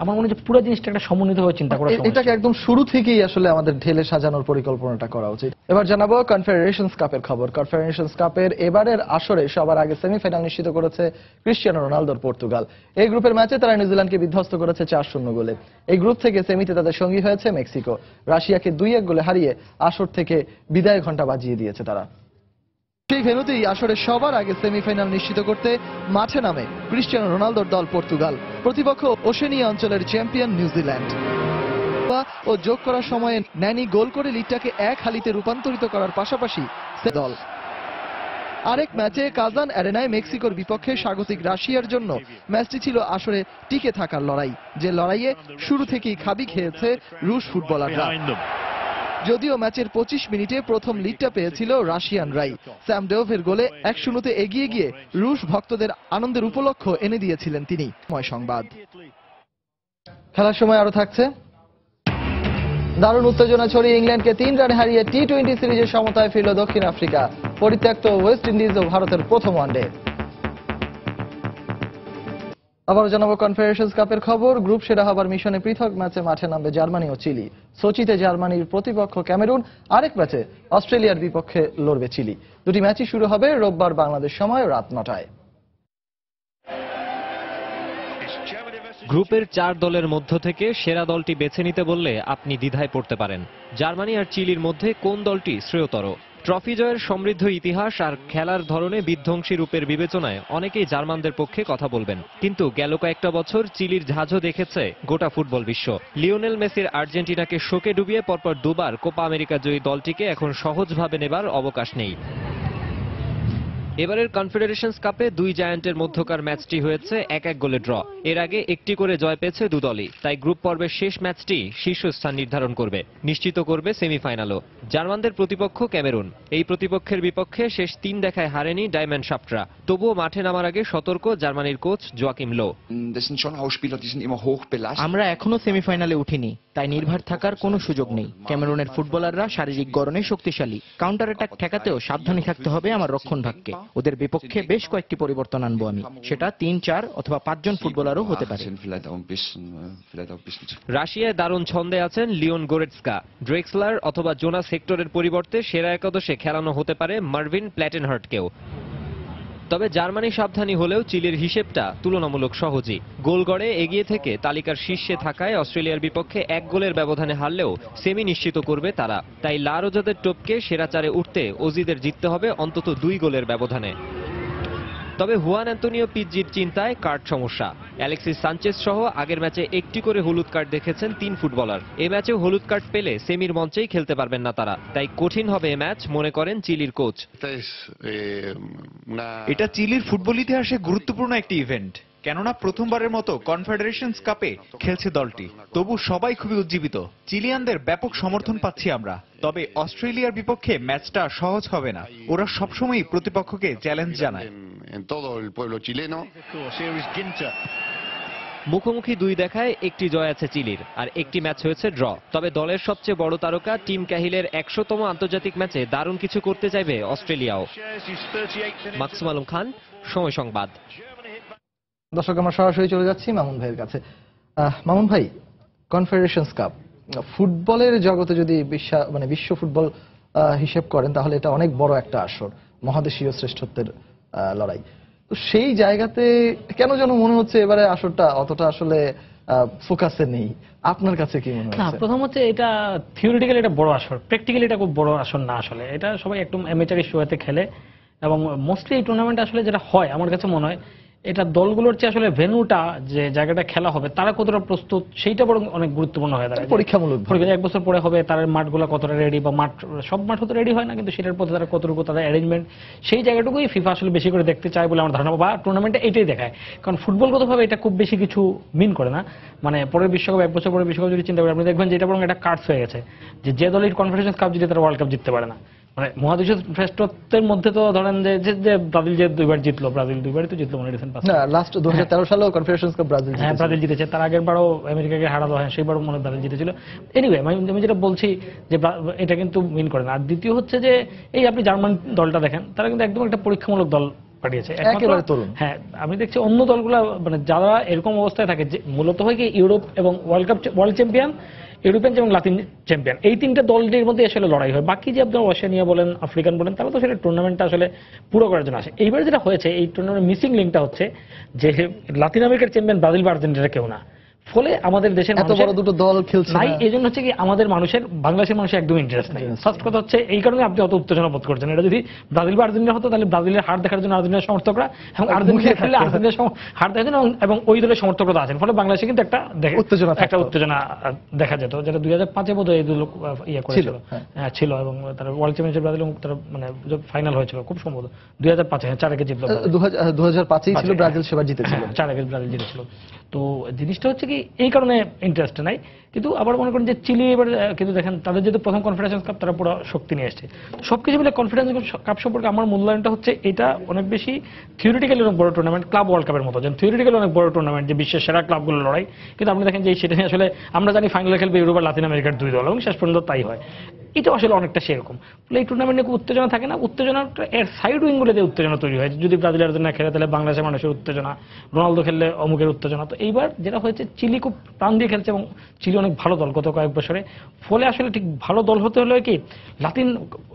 আমার মনে হয় যে পুরো জিনিসটা একটা সমন্বিত হয়ে চিন্তা করা সময়। এটাকে একদম শুরু থেকেই আসলে আমাদের ঢেলে সাজানোর পরিকল্পনাটা করা উচিত। এবার জানাবো কনফেডারেশনস কাপের খবর। কনফেডারেশনস কাপের এবারের আসরে সবার আগে সেমিফাইনাল নিশ্চিত করেছে ক্রিস্টিয়ানো রোনালদোর পর্তুগাল। এই গ্রুপের ম্যাচে তারা নিউজিল্যান্ডকে বিধ্বস্ত করেছে 4-0 গোলে। এই গ্রুপ থেকে সেমিতে তাদের সঙ্গী হয়েছে মেক্সিকো। রাশিয়াকে 2-1 গোলে হারিয়ে আসর থেকে বিদায় ঘণ্টা বাজিয়ে দিয়েছে তারা। সেই ভেন্যুতেই আসরে সবার আগে সেমিফাইনাল নিশ্চিত করতে মাঠে নামে ক্রিস্টিয়ানো রোনালদোর দল পর্তুগাল। প্রতিপক্ষ ওশেনিয়া অঞ্চলের চ্যাম্পিয়ন নিউজিল্যান্ড। ও যোগ করার সময়ে ন্যানি গোল করে লিডটাকে 1 হালিতে রূপান্তরিত করার পাশাপাশি দল আরেক ম্যাচে কাজান অ্যারেনায় মেক্সিকোর বিপক্ষে স্বাগতিক রাশিয়ার জন্য ম্যাচটি ছিল আসরে টিকে থাকার লড়াই, যে লড়াইয়ে শুরু থেকেই খাবি খেয়েছে রুশ ফুটবলাররা। যদিও ম্যাচের 25 মিনিটে প্রথম লিডটা পেয়েছিল রাশিয়ানরাই। স্যাম ডেওভের গোলে 1-0 এগিয়ে গিয়ে রুশ ভক্তদের আনন্দের উপলক্ষ এনে দিয়েছিলেন তিনি। সংবাদ খেলার সময় আরো থাকছে দারুণ উত্তেজনা ছড়িয়ে ইংল্যান্ডকে 3 রানে হারিয়ে টি20 সিরিজের সমতায় ফিরল দক্ষিণ আফ্রিকা। পরিত্যক্ত ওয়েস্ট ইন্ডিজ ও ভারতের প্রথম ওয়ানডে। আবার জানাবো কনফেডারেশনস কাপের খবর। গ্রুপ সেরা হবার মিশনে পৃথক ম্যাচে মাঠে নামবে জার্মানি ও চিলি। সোচিতে জার্মানির প্রতিপক্ষ ক্যামেরুন, আরেক ম্যাচে অস্ট্রেলিয়ার বিপক্ষে লড়বে চিলি। দুটি ম্যাচই শুরু হবে রোববার বাংলাদেশ সময় রাত 9টায়। গ্রুপের 4 দলের মধ্য থেকে সেরা দলটি বেছে নিতে বললে আপনি দ্বিধায় পড়তে পারেন। জার্মানি আর চিলির মধ্যে কোন দলটি শ্রেয়তর? ট্রফি জয়ের সমৃদ্ধ ইতিহাস আর খেলার ধরনে বিধ্বংসী রূপের বিবেচনায় অনেকেই জার্মানদের পক্ষে কথা বলবেন। কিন্তু গেল কয়েকটা বছর চিলির ঝাঁঝও দেখেছে গোটা ফুটবল বিশ্ব। লিওনেল মেসির আর্জেন্টিনাকে শোকে ডুবিয়ে পরপর 2 বার কোপা আমেরিকা জয়ী দলটিকে এখন সহজভাবে নেবার অবকাশ নেই। এবারের কনফেডারেশনস কাপে 2 জায়ান্টের মধ্যকার ম্যাচটি হয়েছে 1-1 গোলে ড্র। এর আগে একটি করে জয় পেয়েছে 2 দলই। তাই গ্রুপ পর্বের শেষ ম্যাচটি শীর্ষস্থান নির্ধারণ করবে, নিশ্চিত করবে সেমিফাইনালও। জার্মানদের প্রতিপক্ষ ক্যামেরুন। এই প্রতিপক্ষের বিপক্ষে শেষ 3 দেখায় হারেনি ডায়মন্ড সাপট্রা। তবুও মাঠে নামার আগে সতর্ক জার্মানির কোচ জোয়াকিম লো। আমরা এখনো সেমিফাইনালে উঠিনি, তাই নির্ভর থাকার কোনো সুযোগ নেই। ক্যামেরুনের ফুটবলাররা শারীরিক গড়নে শক্তিশালী, কাউন্টার অ্যাটাক ঠেকাতেও সাবধানী থাকতে হবে আমার রক্ষণভাগকে। ওদের বিপক্ষে বেশ কয়েকটি পরিবর্তন আনবো আমি, সেটা 3, 4 অথবা 5 জন ফুটবলারও হতে পারে। রাশিয়ায় দারুণ ছন্দে আছেন লিওন গোরেটস্কা। ড্রেক্সলার অথবা জোনাস হেক্টরের পরিবর্তে সেরা একাদশে খেলানো হতে পারে মার্ভিন প্ল্যাটেনহার্টকেও। তবে জার্মানি সাবধানী হলেও চিলির হিসেবটা তুলনামূলক সহজই। গোল গড়ে এগিয়ে থেকে তালিকার শীর্ষে থাকায় অস্ট্রেলিয়ার বিপক্ষে 1 গোলের ব্যবধানে হারলেও সেমি নিশ্চিত করবে তারা। তাই লা রোজাদের টপকে সেরা 4-এ উঠতে অজিদের জিততে হবে অন্তত 2 গোলের ব্যবধানে। তবে হুয়ান অ্যান্তোনিও পিজ্জির চিন্তায় কার্ড সমস্যা। অ্যালেক্সিস সানচেজ সহ আগের ম্যাচে একটি করে হলুদ কার্ড দেখেছেন 3 ফুটবলার। এ ম্যাচেও হলুদ কার্ড পেলে সেমির মঞ্চেই খেলতে পারবেন না তারা। তাই কঠিন হবে এ ম্যাচ মনে করেন চিলির কোচ। এটা চিলির ফুটবল ইতিহাসে গুরুত্বপূর্ণ একটি ইভেন্ট, কেননা প্রথমবারের মতো কনফেডারেশনস কাপে খেলছে দলটি। তবু সবাই খুবই উজ্জীবিত। চিলিয়ানদের ব্যাপক সমর্থন পাচ্ছি আমরা। তবে অস্ট্রেলিয়ার বিপক্ষে ম্যাচটা সহজ হবে না। ওরা সবসময়ই প্রতিপক্ষকে চ্যালেঞ্জ জানায়। মুখোমুখি 2 দেখায় একটি জয় আছে চিলির, আর একটি ম্যাচ হয়েছে ড্র। তবে দলের সবচেয়ে বড় তারকা টিম ক্যাহিলের 100তম আন্তর্জাতিক ম্যাচে দারুণ কিছু করতে চাইবে অস্ট্রেলিয়াও। মাকসুম আলম খান, সময় সংবাদ। দর্শক, আমরা সরাসরি চলে যাচ্ছি মামুন ভাইয়ের কাছে। মামুন ভাই, কনফেডারেশনস কাপ ফুটবলের জগতে যদি বিশ্ব ফুটবল হিসেব করেন, তাহলে এটা অনেক বড় একটা আসর, মহাদেশীয় শ্রেষ্ঠত্বের লড়াই। তো সেই জায়গাতে কেন যেন মনে হচ্ছে এবারে আসরটা অতটা আসলে ফোকাসে নেই। আপনার কাছে কি মনে না, হচ্ছে? প্রথম হচ্ছে এটা থিওরিটিক্যালি এটা বড় আসর, প্র্যাকটিক্যালি এটা খুব বড় আসর না। আসলে এটা সবাই একটু অ্যামেচার ইস্যুতে খেলে, এবং মোস্টলি এই টুর্নামেন্ট আসলে যেটা হয় আমার কাছে মনে হয় এটা দলগুলোর চেয়ে আসলে ভেন্যুটা যে জায়গাটা খেলা হবে তারা কতটা প্রস্তুত সেইটা বরং অনেক গুরুত্বপূর্ণ হয়ে দাঁড়ায়। পরীক্ষামূলক এক বছর পরে হবে তার মাঠগুলো কতটা রেডি, বা মাঠ সব মাঠ হতে রেডি হয় না, কিন্তু সেটার প্রতি তারা কতটুকু তাদের অ্যারেঞ্জমেন্ট সেই জায়গাটুকুই ফিফা আসলে বেশি করে দেখতে চায় বলে আমার ধারণা, বা টুর্নামেন্টে এটাই দেখায়। কারণ ফুটবলগতভাবে এটা খুব বেশি কিছু মিন করে না। মানে পরের বিশ্বকাপ, এক বছর পরে বিশ্বকাপ যদি চিন্তা করেন আপনি দেখবেন যে এটা বরং একটা কার্ডস হয়ে গেছে যে দল এই কনফেডারেশন কাপ জিতে তারা ওয়ার্ল্ড কাপ জিততে পারে না। মানে মহাদেশের শ্রেষ্ঠত্বের মধ্যে তো ধরেন যে ব্রাজিল যে 2বার জিতলো, ব্রাজিল 2বারই তো জিতলো, মানে রিসেন্ট পাস না লাস্ট 2013 সালেও কনফেডারেশনস কাপ ব্রাজিল হ্যাঁ জিতেছে। ব্রাজিল জিতেছে, তার আগের বারও আমেরিকাকে হারালো, হ্যাঁ সেইবারও মনে হয় ব্রাজিল জিতেছিল। এনিওয়ে আমি যেটা বলছি যে এটা কিন্তু মিন করে না। আর দ্বিতীয় হচ্ছে যে এই আপনি জার্মান দলটা দেখেন, তারা কিন্তু একদম একটা পরীক্ষামূলক দল পাঠিয়েছে, একেবারে তরুণ। হ্যাঁ আমি দেখছি অন্য দলগুলো মানে যারা এরকম অবস্থায় থাকে যে মূলত হয় কি ইউরোপ এবং ওয়ার্ল্ড চ্যাম্পিয়ন, ইউরোপিয়ান এবং লাতিন চ্যাম্পিয়ন, এই তিনটা দলটির মধ্যে আসলে লড়াই হয়। বাকি যে আপনার ওশেনিয়া বলেন, আফ্রিকান বলেন, তারা তো সেটা টুর্নামেন্টটা আসলে পুরো করার জন্য আসে। এইবার যেটা হয়েছে এই টুর্নামেন্ট মিসিং লিঙ্কটা হচ্ছে যে লাতিন আমেরিকার চ্যাম্পিয়ন ব্রাজিল বা আর্জেন্টিনা কেউ না, ফলে আমাদের দেশের এত বড় দুটো দল খেলছে নাই। না। এই জন্য হচ্ছে কি আমাদের মানুষের, বাংলাদেশের মানুষের একদম ইন্টারেস্ট নেই। ফার্স্ট কথা হচ্ছে এই কারণে আপনি অত উত্তেজনা বোধ করছেন। এটা যদি ব্রাজিল বা আর্জেন্টিনা হতো তাহলে ব্রাজিলের হার দেখার জন্য আর্জেন্টিনার সমর্থকরা এবং আর্জেন্টিনা খেললে আর্জেন্টিনার হার দেখার জন্য এবং ওই দলের সমর্থকরা আছেন, ফলে বাংলাদেশে কিন্তু একটা উত্তেজনা দেখা যেত, যেটা 2005-এ বোধহয় এই দল ইয়ে করেছিল, হ্যাঁ ছিল, এবং তারা ওয়ার্ল্ড চ্যাম্পিয়নশিপ ব্রাজিল এবং তারা মানে ফাইনাল হয়েছিল খুব সম্ভবত 2005-এ, 4-1 জিতলো। 2005-এই ছিল ব্রাজিল সেবার জিতেছিল, 4-1 ব্রাজিল জিতেছিল। তো জিনিসটা হচ্ছে কি এই কারণে ইন্টারেস্ট নাই। কিন্তু আবার মনে করেন যে চিলি এবার কিন্তু দেখেন তাদের যেহেতু প্রথম কনফেডারেশন কাপ তারা পুরো শক্তি নিয়ে এসেছে। সবকিছু মিলে কনফেডারেশন কাপ সম্পর্কে আমার মূল্যায়নটা হচ্ছে এটা অনেক বেশি থিওরিটিক্যালি অনেক বড় টুর্নামেন্ট, ক্লাব ওয়ার্ল্ড কাপের মতো, যেন থিওরিটিক্যালি অনেক বড় টুর্নামেন্ট যে বিশ্বের সেরা ক্লাবগুলো লড়াই। কিন্তু আপনি দেখেন যে সেটা আসলে আমরা জানি ফাইনালে খেলবে ইউরোপ আর লাতিন আমেরিকার 2 দল এবং শেষ পর্যন্ত তাই হয়। এটা আসলে অনেকটা সেরকম। ফলে এই টুর্নামেন্টে উত্তেজনা থাকে না, উত্তেজনাটা এর সাইড উইংগুলোতে উত্তেজনা তৈরি হয়। যদি ব্রাজিল আর্জেন্টিনা খেলে তাহলে বাংলাদেশের মানুষের উত্তেজনা, রোনালদো খেললে অমুকের উত্তেজনা। তো এইবার যেটা হয়েছে চিলি খুব প্রাণ দিয়ে খেলছে এবং চিলি অনেক ভালো দল গত কয়েক বছরে। ফলে আসলে ঠিক ভালো দল হতে হলে কি লাতিন,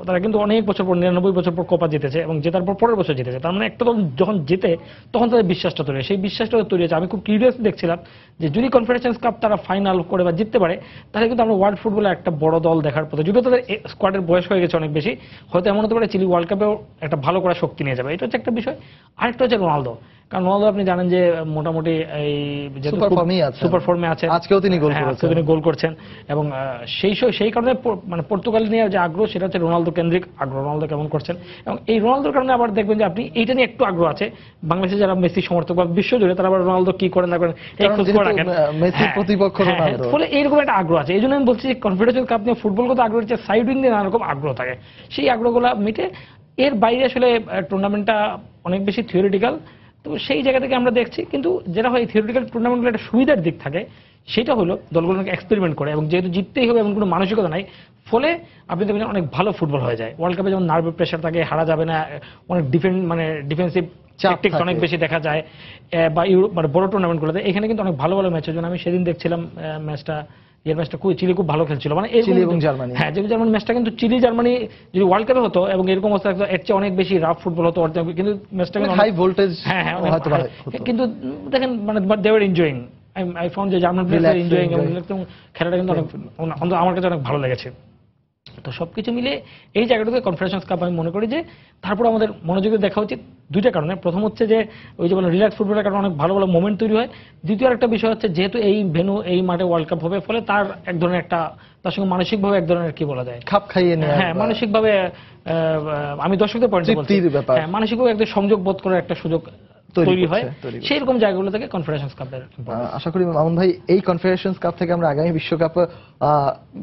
তারা কিন্তু অনেক বছর পর 99 বছর পর কোপা জিতেছে এবং জেতার পর পরের বছর জিতেছে। তার মানে একটা দল যখন জেতে তখন তাদের বিশ্বাসটা তৈরি হয়, সেই বিশ্বাসটা তৈরি হয়েছে। আমি খুব কিউরিয়াস দেখছিলাম যে যদি কনফেডারেশন কাপ তারা ফাইনাল করে বা জিততে পারে তাহলে কিন্তু আমরা ওয়ার্ল্ড ফুটবলে একটা বড় দল দেখার পথে, যদিও তাদের স্কোয়াডের বয়স হয়ে গেছে অনেক বেশি, হয়তো এমন হতে পারে চিলি ওয়ার্ল্ড কাপেও একটা ভালো করা শক্তি নিয়ে যাবে। এটা হচ্ছে একটা বিষয়। আরেকটা হচ্ছে রোনালদো, কারণ রোনালদো আপনি জানেন যে মোটামুটি এই সুপার ফর্মে আছে, আজকেও তিনি গোল করছেন এবং সেই কারণে মানে পর্তুগাল নিয়ে যে আগ্রহ সেটা হচ্ছে রোনালদো কেন্দ্রিক আগ্রহ, রোনালদো কেমন করছেন। এবং এই রোনালদোর কারণে আবার দেখবেন যে আপনি এইটা নিয়ে একটু আগ্রহ আছে বাংলাদেশে যারা মেসি সমর্থক বা বিশ্ব জুড়ে, তারা আবার রোনালদো কি করেন না করেন ফলে এইরকম একটা আগ্রহ আছে। এই জন্য আমি বলছি কনফেডারেশন কাপ নিয়ে ফুটবলগত আগ্রহ হচ্ছে সাইড উইং দিয়ে নানা রকম আগ্রহ থাকে, সেই আগ্রহগুলো মিটে। এর বাইরে আসলে টুর্নামেন্টটা অনেক বেশি থিওরিটিক্যাল, তো সেই জায়গা থেকে আমরা দেখছি। কিন্তু যেটা হয় থিওরিটিক্যাল টুর্নামেন্টগুলো একটা সুবিধার দিক থাকে, সেটা হলো দলগুলো এক্সপেরিমেন্ট করে এবং যেহেতু জিততেই হবে এমন কোনো মানসিকতা নাই, ফলে আপনি দেখবেন অনেক ভালো ফুটবল হয়ে যায়। ওয়ার্ল্ড কাপে যেমন নার্ভের প্রেশার থাকে, হারা যাবে না, অনেক ডিফেন্সিভ ট্যাকটিক্স অনেক বেশি দেখা যায়, বা ইউরোপ মানে বড় টুর্নামেন্টগুলোতে এখানে কিন্তু অনেক ভালো ভালো ম্যাচের জন্য আমি সেদিন দেখছিলাম ম্যাচটা চিলি খুব ভালো খেলছিল, মানে চিলি এবং জার্মানি, হ্যাঁ জার্মানি ম্যাচটা কিন্তু চিলি জার্মানি যদি ওয়ার্ল্ড কাপে হতো এবং এরকম অবস্থা এর চেয়ে অনেক বেশি রাফ ফুটবল হতো, কিন্তু ম্যাচটা হাই ভোল্টেজ, হ্যাঁ কিন্তু দেখেন মানে they were enjoying. I found যে জার্মান প্লেয়ার এনজয়িং এবং খেলাটা কিন্তু অনেক আমার কাছে অনেক ভালো লেগেছে। তো সবকিছু মিলে এই জায়গাটাতে কনফেডারেশন কাপ আমি মনে করি যে তারপর আমাদের মনোযোগে দেখা উচিত দুইটা কারণে। প্রথম হচ্ছে যে ওই যে রিল্যাক্স ফুটবলের কারণে অনেক ভালো ভালো মোমেন্ট তৈরি হয়। দ্বিতীয় একটা বিষয় হচ্ছে যেহেতু এই ভেন্যু এই মাঠে ওয়ার্ল্ড কাপ হবে, ফলে তার এক ধরনের একটা তার সঙ্গে মানসিকভাবে এক ধরনের কি বলা যায় খাপ খাইয়ে নেওয়া, হ্যাঁ মানসিকভাবে আমি দর্শকদের পয়েন্ট বলছি, হ্যাঁ মানসিকভাবে একদম সংযোগ বোধ করার একটা সুযোগ তৈরি হয়। সেই রকম জায়গাগুলো থেকে কনফেডারেশন কাপের আশা করি মামুন ভাই এই কনফেডারেশন কাপ থেকে আমরা আগামী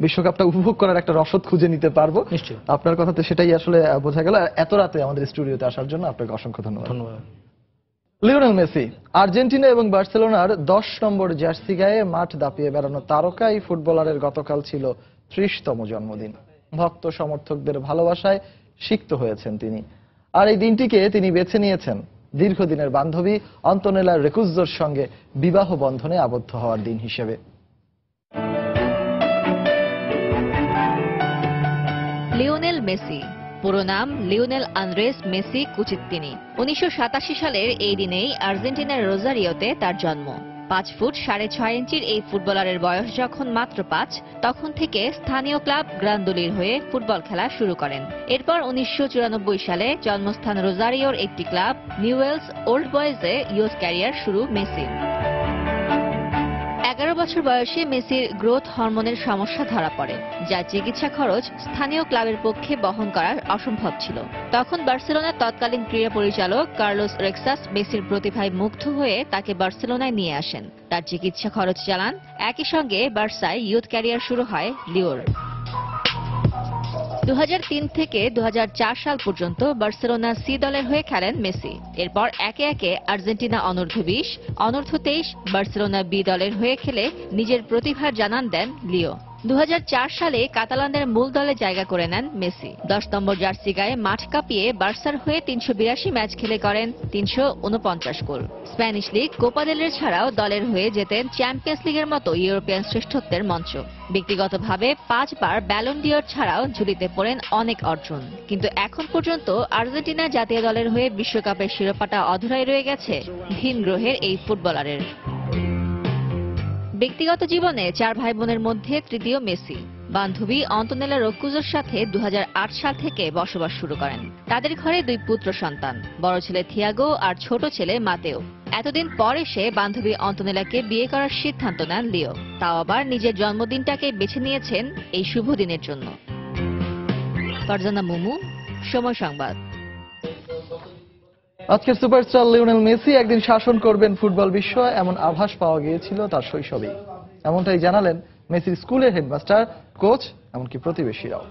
বিশ্বকাপটা উপভোগ করার একটা রসদ খুঁজে নিতে পারবো। নিশ্চয়ই আপনার কথাতে সেটাই আসলে বোঝা গেল। এত রাতে আমাদের স্টুডিওতে আসার জন্য আপনাকে অসংখ্য ধন্যবাদ। লিওনেল মেসি আর্জেন্টিনা এবং বার্সেলোনার 10 নম্বর জার্সি গায়ে মাঠ দাপিয়ে বেড়ানো তারকা এই ফুটবলারের গতকাল ছিল 30তম জন্মদিন। ভক্ত সমর্থকদের ভালোবাসায় সিক্ত হয়েছেন তিনি, আর এই দিনটিকে তিনি বেছে নিয়েছেন দীর্ঘদিনের বান্ধবী অন্তনেলা রেকুজ্জোর সঙ্গে বিবাহ বন্ধনে আবদ্ধ হওয়ার দিন হিসেবে। লিওনেল মেসি, পুরো নাম লিওনেল আন্দ্রেস মেসি কুচিত্তিনি। 1987 সালের এই দিনেই আর্জেন্টিনার রোজারিওতে তার জন্ম। 5 ফুট 6.5 ইঞ্চির এই ফুটবলারের বয়স যখন মাত্র 5, তখন থেকে স্থানীয় ক্লাব গ্রান্দোলির হয়ে ফুটবল খেলা শুরু করেন। এরপর 1994 সালে জন্মস্থান রোজারিওর একটি ক্লাব নিউওয়েলস ওল্ড বয়েজে ইয়ুথ ক্যারিয়ার শুরু মেসির। 11 বছর বয়সে মেসির গ্রোথ হরমোনের সমস্যা ধরা পড়ে, যা চিকিৎসা খরচ স্থানীয় ক্লাবের পক্ষে বহন করা অসম্ভব ছিল। তখন বার্সেলোনার তৎকালীন ক্রীড়া পরিচালক কার্লোস রেক্সাস মেসির প্রতিভায় মুগ্ধ হয়ে তাকে বার্সেলোনায় নিয়ে আসেন। তার চিকিৎসা খরচ চালান, একই সঙ্গে বার্সায় ইয়ুথ ক্যারিয়ার শুরু হয় লিওর। 2003 থেকে 2004 সাল পর্যন্ত বার্সেলোনা সি দলের হয়ে খেলেন মেসি। এরপর একে একে আর্জেন্টিনা অনূর্ধ্ব 20, অনূর্ধ্ব 23, বার্সেলোনা বি দলের হয়ে খেলে নিজের প্রতিভার জানান দেন লিও। 2004 সালে কাতালানদের মূল দলে জায়গা করে নেন মেসি। 10 নম্বর জার্সি গায়ে মাঠ কাঁপিয়ে বার্সার হয়ে 382 ম্যাচ খেলে করেন 349 গোল। স্প্যানিশ লিগ, কোপা দেল রে ছাড়াও দলের হয়ে যেতেন চ্যাম্পিয়ন্স লিগের মতো ইউরোপিয়ান শ্রেষ্ঠত্বের মঞ্চ। ব্যক্তিগতভাবে 5 বার ব্যালন ডিওর ছাড়াও ঝুলিতে পড়েন অনেক অর্জন। কিন্তু এখন পর্যন্ত আর্জেন্টিনা জাতীয় দলের হয়ে বিশ্বকাপের শিরোপাটা অধরাই রয়ে গেছে ভিন গ্রহের এই ফুটবলারের। ব্যক্তিগত জীবনে 4 ভাই বোনের মধ্যে তৃতীয় মেসি। বান্ধবী অন্তনেলা রোকুজোর সাথে 2008 সাল থেকে বসবাস শুরু করেন। তাদের ঘরে 2 পুত্র সন্তান, বড় ছেলে থিয়াগো আর ছোট ছেলে মাতেও। এতদিন পর এসে বান্ধবী অন্তনেলাকে বিয়ে করার সিদ্ধান্ত নেন লিও, তাও আবার নিজের জন্মদিনটাকে বেছে নিয়েছেন এই শুভ দিনের জন্য। ফারজানা মুমু, সময় সংবাদ। আজকের সুপারস্টার লিওনেল মেসি একদিন শাসন করবেন ফুটবল বিশ্ব, এমন আভাস পাওয়া গিয়েছিল তার শৈশবেই। এমনটাই জানালেন মেসির স্কুলের হেডমাস্টার, কোচ, এমনকি প্রতিবেশীরাও।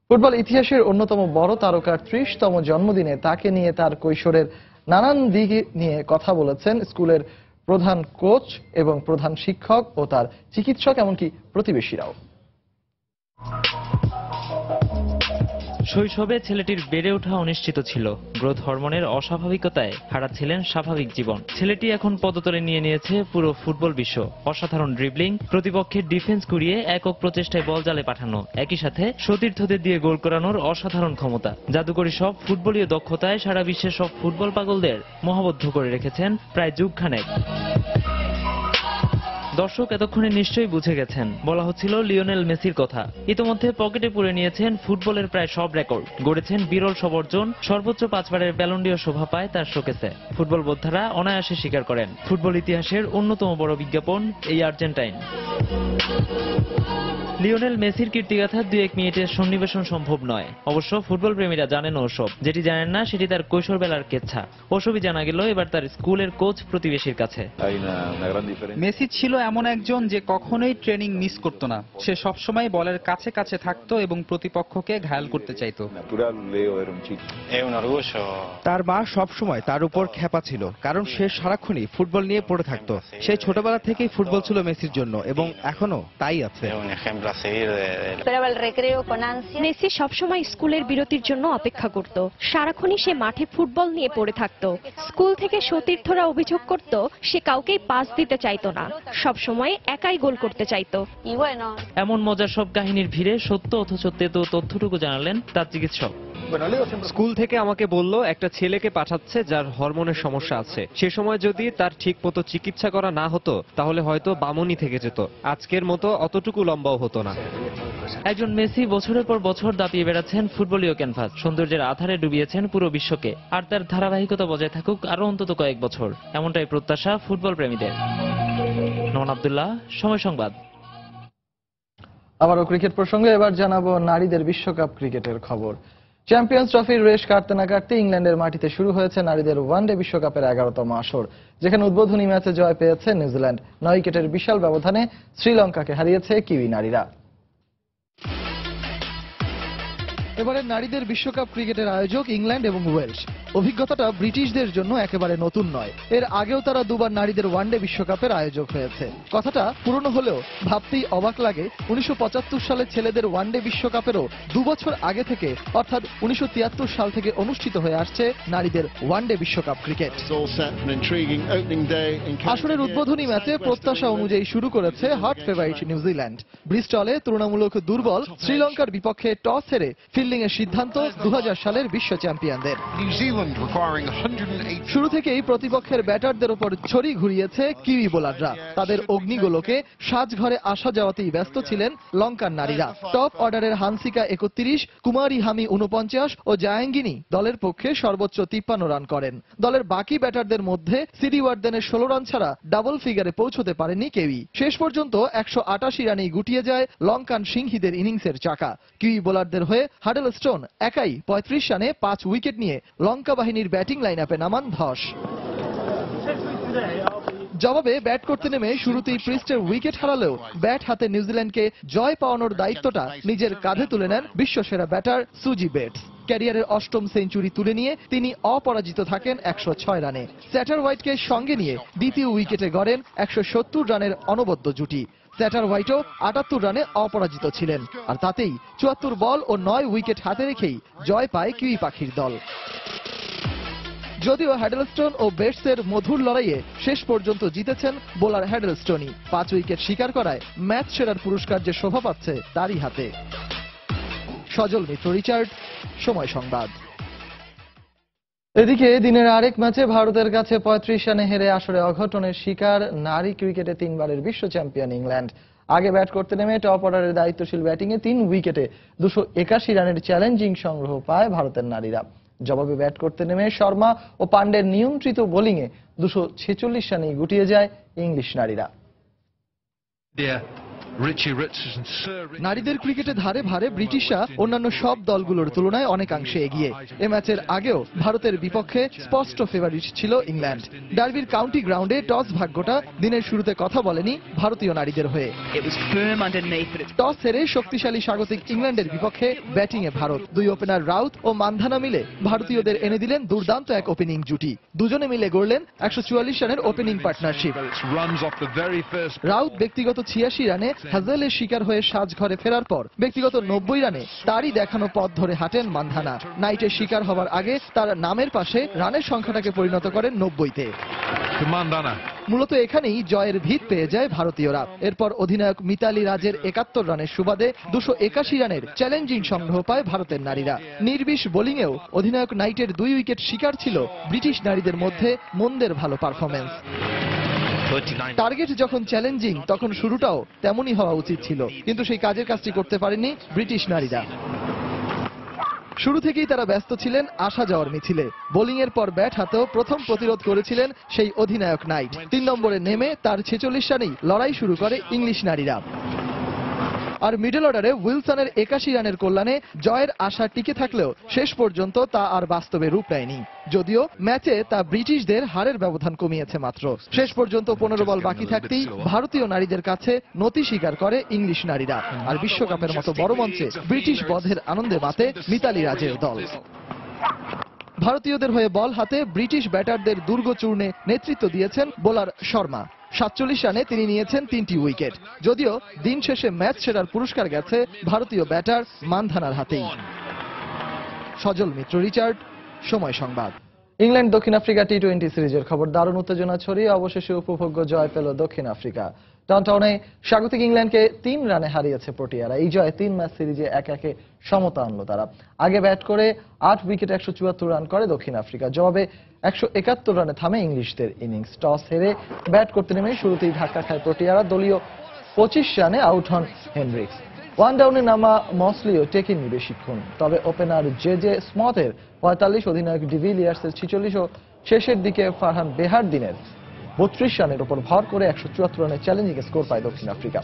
ফুটবল ইতিহাসের অন্যতম বড় তারকার 30তম জন্মদিনে তাকে নিয়ে তার কৈশোরের নানান দিক নিয়ে কথা বলেছেন স্কুলের প্রধান কোচ এবং প্রধান শিক্ষক ও তার চিকিৎসক, এমনকি প্রতিবেশীরাও। শৈশবে ছেলেটির বেড়ে ওঠা অনিশ্চিত ছিল। গ্রোথ হরমোনের অস্বাভাবিকতায় হারাচ্ছিলেন স্বাভাবিক জীবন। ছেলেটি এখন পদতলে নিয়ে নিয়েছে পুরো ফুটবল বিশ্ব। অসাধারণ ড্রিবলিং, প্রতিপক্ষের ডিফেন্স কুড়িয়ে একক প্রচেষ্টায় বল জালে পাঠানো, একই সাথে সতীর্থদের দিয়ে গোল করানোর অসাধারণ ক্ষমতা, জাদুকরী সব ফুটবলীয় দক্ষতায় সারা বিশ্বের সব ফুটবল পাগলদের মোহাবদ্ধ করে রেখেছেন প্রায় যুগখানেক। দর্শক এতক্ষণে নিশ্চয়ই বুঝে গেছেন, বলা হচ্ছিল লিওনেল মেসির কথা। ইতোমধ্যে পকেটে পুরে নিয়েছেন ফুটবলের প্রায় সব রেকর্ড, গড়েছেন বিরল সব অর্জন। সর্বোচ্চ 5 বারের ব্যালন ডিওর শোভা পায় তার শোকেসে। ফুটবল বোদ্ধারা অনায়াসে স্বীকার করেন, ফুটবল ইতিহাসের অন্যতম বড় বিজ্ঞাপন এই আর্জেন্টাইন। লিওনেল মেসির কীর্তিগাথা 2-1 মিনিটের সন্নিবেশন সম্ভব নয়। অবশ্য ফুটবল প্রেমীরা জানেন ওসব। যেটি জানেন না সেটি তার কৈশোর বেলার কেচ্ছা। ওসবই জানা গেল এবার তার স্কুলের কোচ প্রতিবেশীর কাছে। মেসি ছিল এমন একজন যে কখনোই ট্রেনিং মিস করতো না। সে সবসময় বলের কাছে কাছে থাকতো এবং প্রতিপক্ষকে ঘায়াল করতে চাইতো। তার মা সবসময় তার উপর ক্ষেপা ছিল, কারণ সে সারাক্ষণই ফুটবল নিয়ে পড়ে থাকতো। সেই ছোটবেলা থেকেই ফুটবল ছিল মেসির জন্য এবং এখনো তাই আছে। মেসি সবসময় স্কুলের বিরতির জন্য অপেক্ষা করত। সারাক্ষণই সে মাঠে ফুটবল নিয়ে পড়ে থাকত। স্কুল থেকে সতীর্থরা অভিযোগ করত সে কাউকেই পাস দিতে চাইতো না, সবসময় একাই গোল করতে চাইতো। এমন মজার সব কাহিনীর ভিড়ে সত্য অথচ তেতো তথ্যটুকু জানালেন তার চিকিৎসক। স্কুল থেকে আমাকে বলল একটা ছেলেকে পাঠাচ্ছে যার হরমোনের সমস্যা আছে। সে সময় যদি তার ঠিক মতো চিকিৎসা করা না হতো তাহলে হয়তো বামনই থেকে যেত, আজকের মতো অতটুকু লম্বাও হতো না। একজন মেসি বছরের পর বছর দাপিয়ে বেড়াচ্ছেন ফুটবলীয় ক্যানভাস, সৌন্দর্যের আধারে ডুবিয়েছেন পুরো বিশ্বকে। আর তার ধারাবাহিকতা বজায় থাকুক আরো অন্তত কয়েক বছর, এমনটাই প্রত্যাশা ফুটবল প্রেমীদের। নোমান আব্দুল্লাহ, সময় সংবাদ। আবারও ক্রিকেট প্রসঙ্গে এবার জানাবো নারীদের বিশ্বকাপ ক্রিকেটের খবর। চ্যাম্পিয়ন্স ট্রফির রেশ কাটতে না কাটতে ইংল্যান্ডের মাটিতে শুরু হয়েছে নারীদের ওয়ানডে বিশ্বকাপের 11তম আসর, যেখানে উদ্বোধনী ম্যাচে জয় পেয়েছে নিউজিল্যান্ড। 9 উইকেটের বিশাল ব্যবধানে শ্রীলঙ্কাকে হারিয়েছে কিউই নারীরা। এবারে নারীদের বিশ্বকাপ ক্রিকেটের আয়োজক ইংল্যান্ড এবং ওয়েলস। অভিজ্ঞতাটা ব্রিটিশদের জন্য একেবারে নতুন নয়। এর আগেও তারা দুবার নারীদের ওয়ানডে বিশ্বকাপের আয়োজক হয়েছে। কথাটা পুরনো হলেও ভাবতেই অবাক লাগে 1975 সালে ছেলেদের ওয়ানডে বিশ্বকাপেরও 2 বছর আগে থেকে, অর্থাৎ 1973 সাল থেকে অনুষ্ঠিত হয়ে আসছে নারীদের ওয়ানডে বিশ্বকাপ ক্রিকেট। আসরের উদ্বোধনী ম্যাচে প্রত্যাশা অনুযায়ী শুরু করেছে হট ফেভারিট নিউজিল্যান্ড। ব্রিস্টলে তুলনামূলক দুর্বল শ্রীলঙ্কার বিপক্ষে টস হেরে ফিল্ডিং ফিল্ডিং এর সিদ্ধান্ত 2000 সালের বিশ্ব চ্যাম্পিয়নদের। শুরু থেকেই প্রতিপক্ষের ব্যাটারদের উপর ছড়ি ঘুরিয়েছে কিউই বোলাররা। তাদের অগ্নিগোলকে সাজঘরে আসা যাওয়াতেই ব্যস্ত ছিলেন লঙ্কান নারীরা। টপ অর্ডারের হানসিকা 31, কুমারী হামি 49 ও জায়াঙ্গিনী দলের পক্ষে সর্বোচ্চ 53 রান করেন। দলের বাকি ব্যাটারদের মধ্যে সিডি ওয়ার্ডেনের 16 রান ছাড়া ডাবল ফিগারে পৌঁছতে পারেনি কেউই। শেষ পর্যন্ত 188 রানেই গুটিয়ে যায় লঙ্কান সিংহীদের ইনিংসের চাকা। কিউই বোলারদের হয়ে হাডেলস্টোন একাই 35 রানে 5 উইকেট নিয়ে লঙ্কা বাহিনীর ব্যাটিং লাইন আপে নামান ধস। জবাবে ব্যাট করতে নেমে শুরুতেই পৃষ্ঠের উইকেট হারালেও ব্যাট হাতে নিউজিল্যান্ডকে জয় পাওয়ানোর দায়িত্বটা নিজের কাঁধে তুলে নেন বিশ্বসেরা ব্যাটার সুজি বেটস। ক্যারিয়ারের 8ম সেঞ্চুরি তুলে নিয়ে তিনি অপরাজিত থাকেন 106 রানে। স্যাটারওয়াইটকে সঙ্গে নিয়ে দ্বিতীয় উইকেটে গড়েন 170 রানের অনবদ্য জুটি। স্যাটারওয়াইটও 78 রানে অপরাজিত ছিলেন, আর তাতেই 74 বল ও 9 উইকেট হাতে রেখেই জয় পায় কিউই পাখির দল। যদিও হ্যাডেলস্টোন ও বেটসের মধুর লড়াইয়ে শেষ পর্যন্ত জিতেছেন বোলার হ্যাডেলস্টোনই। 5 উইকেট শিকার করায় ম্যাচ সেরার পুরস্কার যে শোভা পাচ্ছে তারই হাতে। সজল মিত্র, রিচার্ড, সময় সংবাদ। এদিকে দিনের আরেক ম্যাচে ভারতের কাছে 35 রানে হেরে আসরে অঘটনের শিকার নারী ক্রিকেটে 3 বারের বিশ্ব চ্যাম্পিয়ন ইংল্যান্ড। আগে ব্যাট করতে নেমে টপ অর্ডারের দায়িত্বশীল ব্যাটিংয়ে 3 উইকেটে 281 রানের চ্যালেঞ্জিং সংগ্রহ পায় ভারতের নারীরা। জবাবে ব্যাট করতে নেমে শর্মা ও পান্ডের নিয়ন্ত্রিত বোলিংয়ে 246 রানেই গুটিয়ে যায় ইংলিশ নারীরা। নারীদের ক্রিকেটে ধারে ভারে ব্রিটিশরা অন্যান্য সব দলগুলোর তুলনায় অনেকাংশে এগিয়ে। এ ম্যাচের আগেও ভারতের বিপক্ষে স্পষ্ট ফেভারিট ছিল ইংল্যান্ড। ডার্বির কাউন্টি গ্রাউন্ডে টস ভাগ্যটা দিনের শুরুতে কথা বলেনি ভারতীয় নারীদের হয়ে। টস হেরে শক্তিশালী স্বাগতিক ইংল্যান্ডের বিপক্ষে ব্যাটিংয়ে ভারত। 2 ওপেনার রাউত ও মান্ধানা মিলে ভারতীয়দের এনে দিলেন দুর্দান্ত এক ওপেনিং জুটি। দুজনে মিলে গড়লেন 144 রানের ওপেনিং পার্টনারশিপ। রাউত ব্যক্তিগত 86 রানে হাজেলের শিকার হয়ে সাজঘরে ফেরার পর ব্যক্তিগত 90 রানে তারই দেখানো পথ ধরে হাঁটেন মান্ধানা। নাইটের শিকার হওয়ার আগে তার নামের পাশে রানের সংখ্যাটাকে পরিণত করেন 90-তে। মূলত এখানেই জয়ের ভিত পেয়ে যায় ভারতীয়রা। এরপর অধিনায়ক মিতালি রাজের 71 রানের সুবাদে 281 রানের চ্যালেঞ্জিং সংগ্রহ পায় ভারতের নারীরা। নির্বিষ বোলিংয়েও অধিনায়ক নাইটের 2 উইকেট শিকার ছিল ব্রিটিশ নারীদের মধ্যে মন্দের ভালো পারফরমেন্স। টার্গেট যখন চ্যালেঞ্জিং তখন শুরুটাও তেমনই হওয়া উচিত ছিল, কিন্তু সেই কাজের কাজটি করতে পারেনি ব্রিটিশ নারীরা। শুরু থেকেই তারা ব্যস্ত ছিলেন আসা যাওয়ার মিছিলে। বোলিং এর পর ব্যাট হাতেও প্রথম প্রতিরোধ করেছিলেন সেই অধিনায়ক নাইট। 3 নম্বরে নেমে তার 46 রানেই লড়াই শুরু করে ইংলিশ নারীরা। আর মিডল অর্ডারে উইলসনের 81 রানের কল্যাণে জয়ের আশা টিকে থাকলেও শেষ পর্যন্ত তা আর বাস্তবে রূপ নেয়নি। যদিও ম্যাচে তা ব্রিটিশদের হারের ব্যবধান কমিয়েছে মাত্র। শেষ পর্যন্ত 15 বল বাকি থাকতেই ভারতীয় নারীদের কাছে নতি স্বীকার করে ইংলিশ নারীরা। আর বিশ্বকাপের মতো বড় মঞ্চে ব্রিটিশ বধের আনন্দে মাতে মিতালি রাজের দল। ভারতীয়দের হয়ে বল হাতে ব্রিটিশ ব্যাটারদের দুর্গ চূর্ণে নেতৃত্ব দিয়েছেন বোলার শর্মা। 47 রানে তিনি নিয়েছেন 3টি উইকেট। যদিও দিন শেষে ম্যাচ সেরার পুরস্কার গেছে ভারতীয় ব্যাটার মান্ধানার হাতেই। সজল মিত্র, রিচার্ড, সময় সংবাদ। ইংল্যান্ড দক্ষিণ আফ্রিকা টি-20 সিরিজের খবর। দারুণ উত্তেজনা ছড়িয়ে অবশেষে উপভোগ্য জয় পেল দক্ষিণ আফ্রিকা। টাউনটাউনে স্বাগতিক ইংল্যান্ডকে 3 রানে হারিয়েছে প্রোটিয়ারা। এই জয়ে 3 ম্যাচ সিরিজে একে সমতা আনলো তারা। আগে ব্যাট করে 8 উইকেটে 174 রান করে দক্ষিণ আফ্রিকা। জবাবে 171 রানে থামে ইংলিশদের ইনিংস। টস হেরে ব্যাট করতে নেমে শুরুতেই ধাক্কা খায় প্রোটিয়ারা। দলীয় 25 রানে আউট হন হেনরিক্স। 1 ডাউনে নামা মসলিও টেকেননি বেশিক্ষণ। তবে ওপেনার জে স্মথের 45, অধিনায়ক ডিভিলিয়ার্সের 46 ও শেষের দিকে ফারহান বেহারদিনের 32 রানের উপর ভর করে 174 রানের চ্যালেঞ্জিং স্কোর পায় দক্ষিণ আফ্রিকা।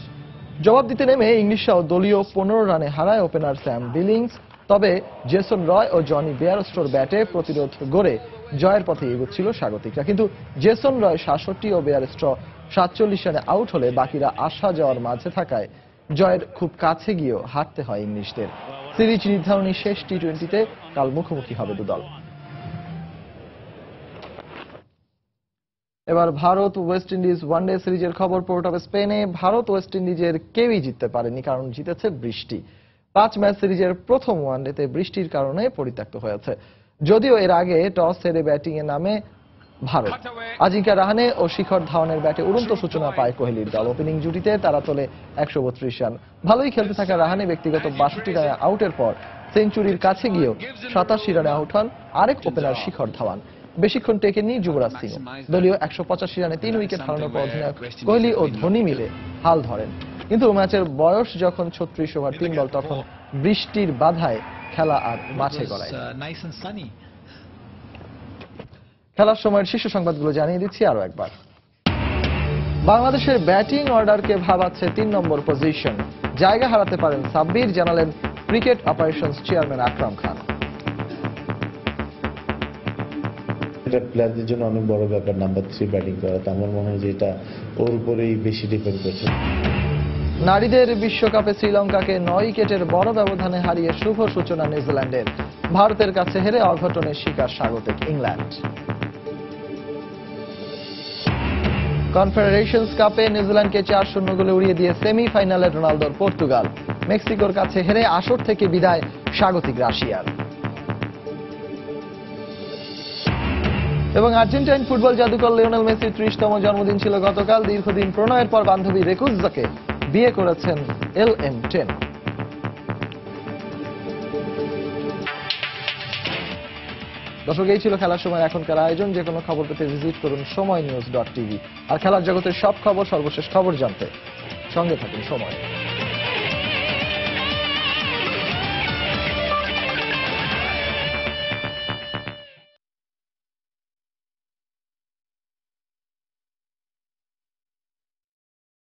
জবাব দিতে নেমে ইংলিশরাও দলীয় 15 রানে হারায় ওপেনার স্যাম বিলিংস। তবে জেসন রয় ও জনি বেয়ারস্টোর ব্যাটে প্রতিরোধ গড়ে জয়ের পথে এগোচ্ছিল স্বাগতিকরা। কিন্তু জেসন রয় 66 ও বেয়ারস্টো 47 রানে আউট হলে বাকিরা আসা যাওয়ার মাঝে থাকায় জয়ের খুব কাছে গিয়েও হারতে হয় ইংলিশদের। সিরিজ নির্ধারণী শেষ টি-20তে কাল মুখোমুখি হবে দুদল। এবার ভারত ওয়েস্ট ইন্ডিজ ওয়ানডে সিরিজের খবর। পোর্ট অফ স্পেনে ভারত ওয়েস্ট ইন্ডিজের কেউই জিততে পারেনি, কারণ জিতেছে বৃষ্টি। 5 ম্যাচ সিরিজের প্রথম ওয়ানডেতে বৃষ্টির কারণে পরিত্যক্ত হয়েছে। যদিও এর আগে টস হেরে ব্যাটিং এ নামে ভারত। আজিঙ্কা রাহানে ও শিখর ধাওয়ানের ব্যাটে উড়ন্ত সূচনা পায় কোহলির দল। ওপেনিং জুটিতে তারা তোলে 132 রান। ভালোই খেলতে থাকা রাহানে ব্যক্তিগত 62 রানে আউটের পর সেঞ্চুরির কাছে গিয়েও 87 রানে আউট হন আরেক ওপেনার শিখর ধাওয়ান। বেশিক্ষণ টেকেননি যুবরাজ সিং। দলীয় 185 রানে 3 উইকেট হারানোর পর অধিনায়ক কোহলি ও ধোনি মিলে হাল ধরেন। কিন্তু ম্যাচের বয়স যখন 36 ওভার 3 বল, তখন বৃষ্টির বাধায় খেলা আর মাঠে গড়ায়। খেলার সময়ের শীর্ষ সংবাদগুলো জানিয়ে দিচ্ছি আরো একবার। বাংলাদেশের ব্যাটিং অর্ডারকে ভাবাচ্ছে 3 নম্বর পজিশন। জায়গা হারাতে পারেন সাব্বির, জানালেন cricket operations chairman Akram Khan. এটা প্লেয়ারদের জন্য অনেক বড় ব্যাপার নাম্বার 3 ব্যাটিং করা। তো আমার মনে হয় যে এটা ওর উপরেই বেশি ডিপেন্ড করছে। নারীদের বিশ্বকাপে শ্রীলঙ্কাকে 9 উইকেটের বড় ব্যবধানে হারিয়ে শুভ সূচনা নিউজিল্যান্ডের। ভারতের কাছে হেরে অঘটনের শিকার স্বাগতিক ইংল্যান্ড। কনফেডারেশনস কাপে নিউজিল্যান্ডকে 4-0 গোলে উড়িয়ে দিয়ে সেমিফাইনালে রোনালদোর পর্তুগাল। মেক্সিকোর কাছে হেরে আসর থেকে বিদায় স্বাগতিক রাশিয়ার। এবং আর্জেন্টাইন ফুটবল জাদুকর লিওনেল মেসির 30তম জন্মদিন ছিল গতকাল। দীর্ঘদিন প্রণয়ের পর বান্ধবী রেকুজ্জাকে বিয়ে করেছেন LM10। দর্শক, এই ছিল খেলার সময় এখনকার আয়োজন। যে কোনো খবর পেতে ভিজিট করুন সময়নিউজ.tv। আর খেলার জগতের সব খবর, সর্বশেষ খবর জানতে সঙ্গে থাকুন সময়।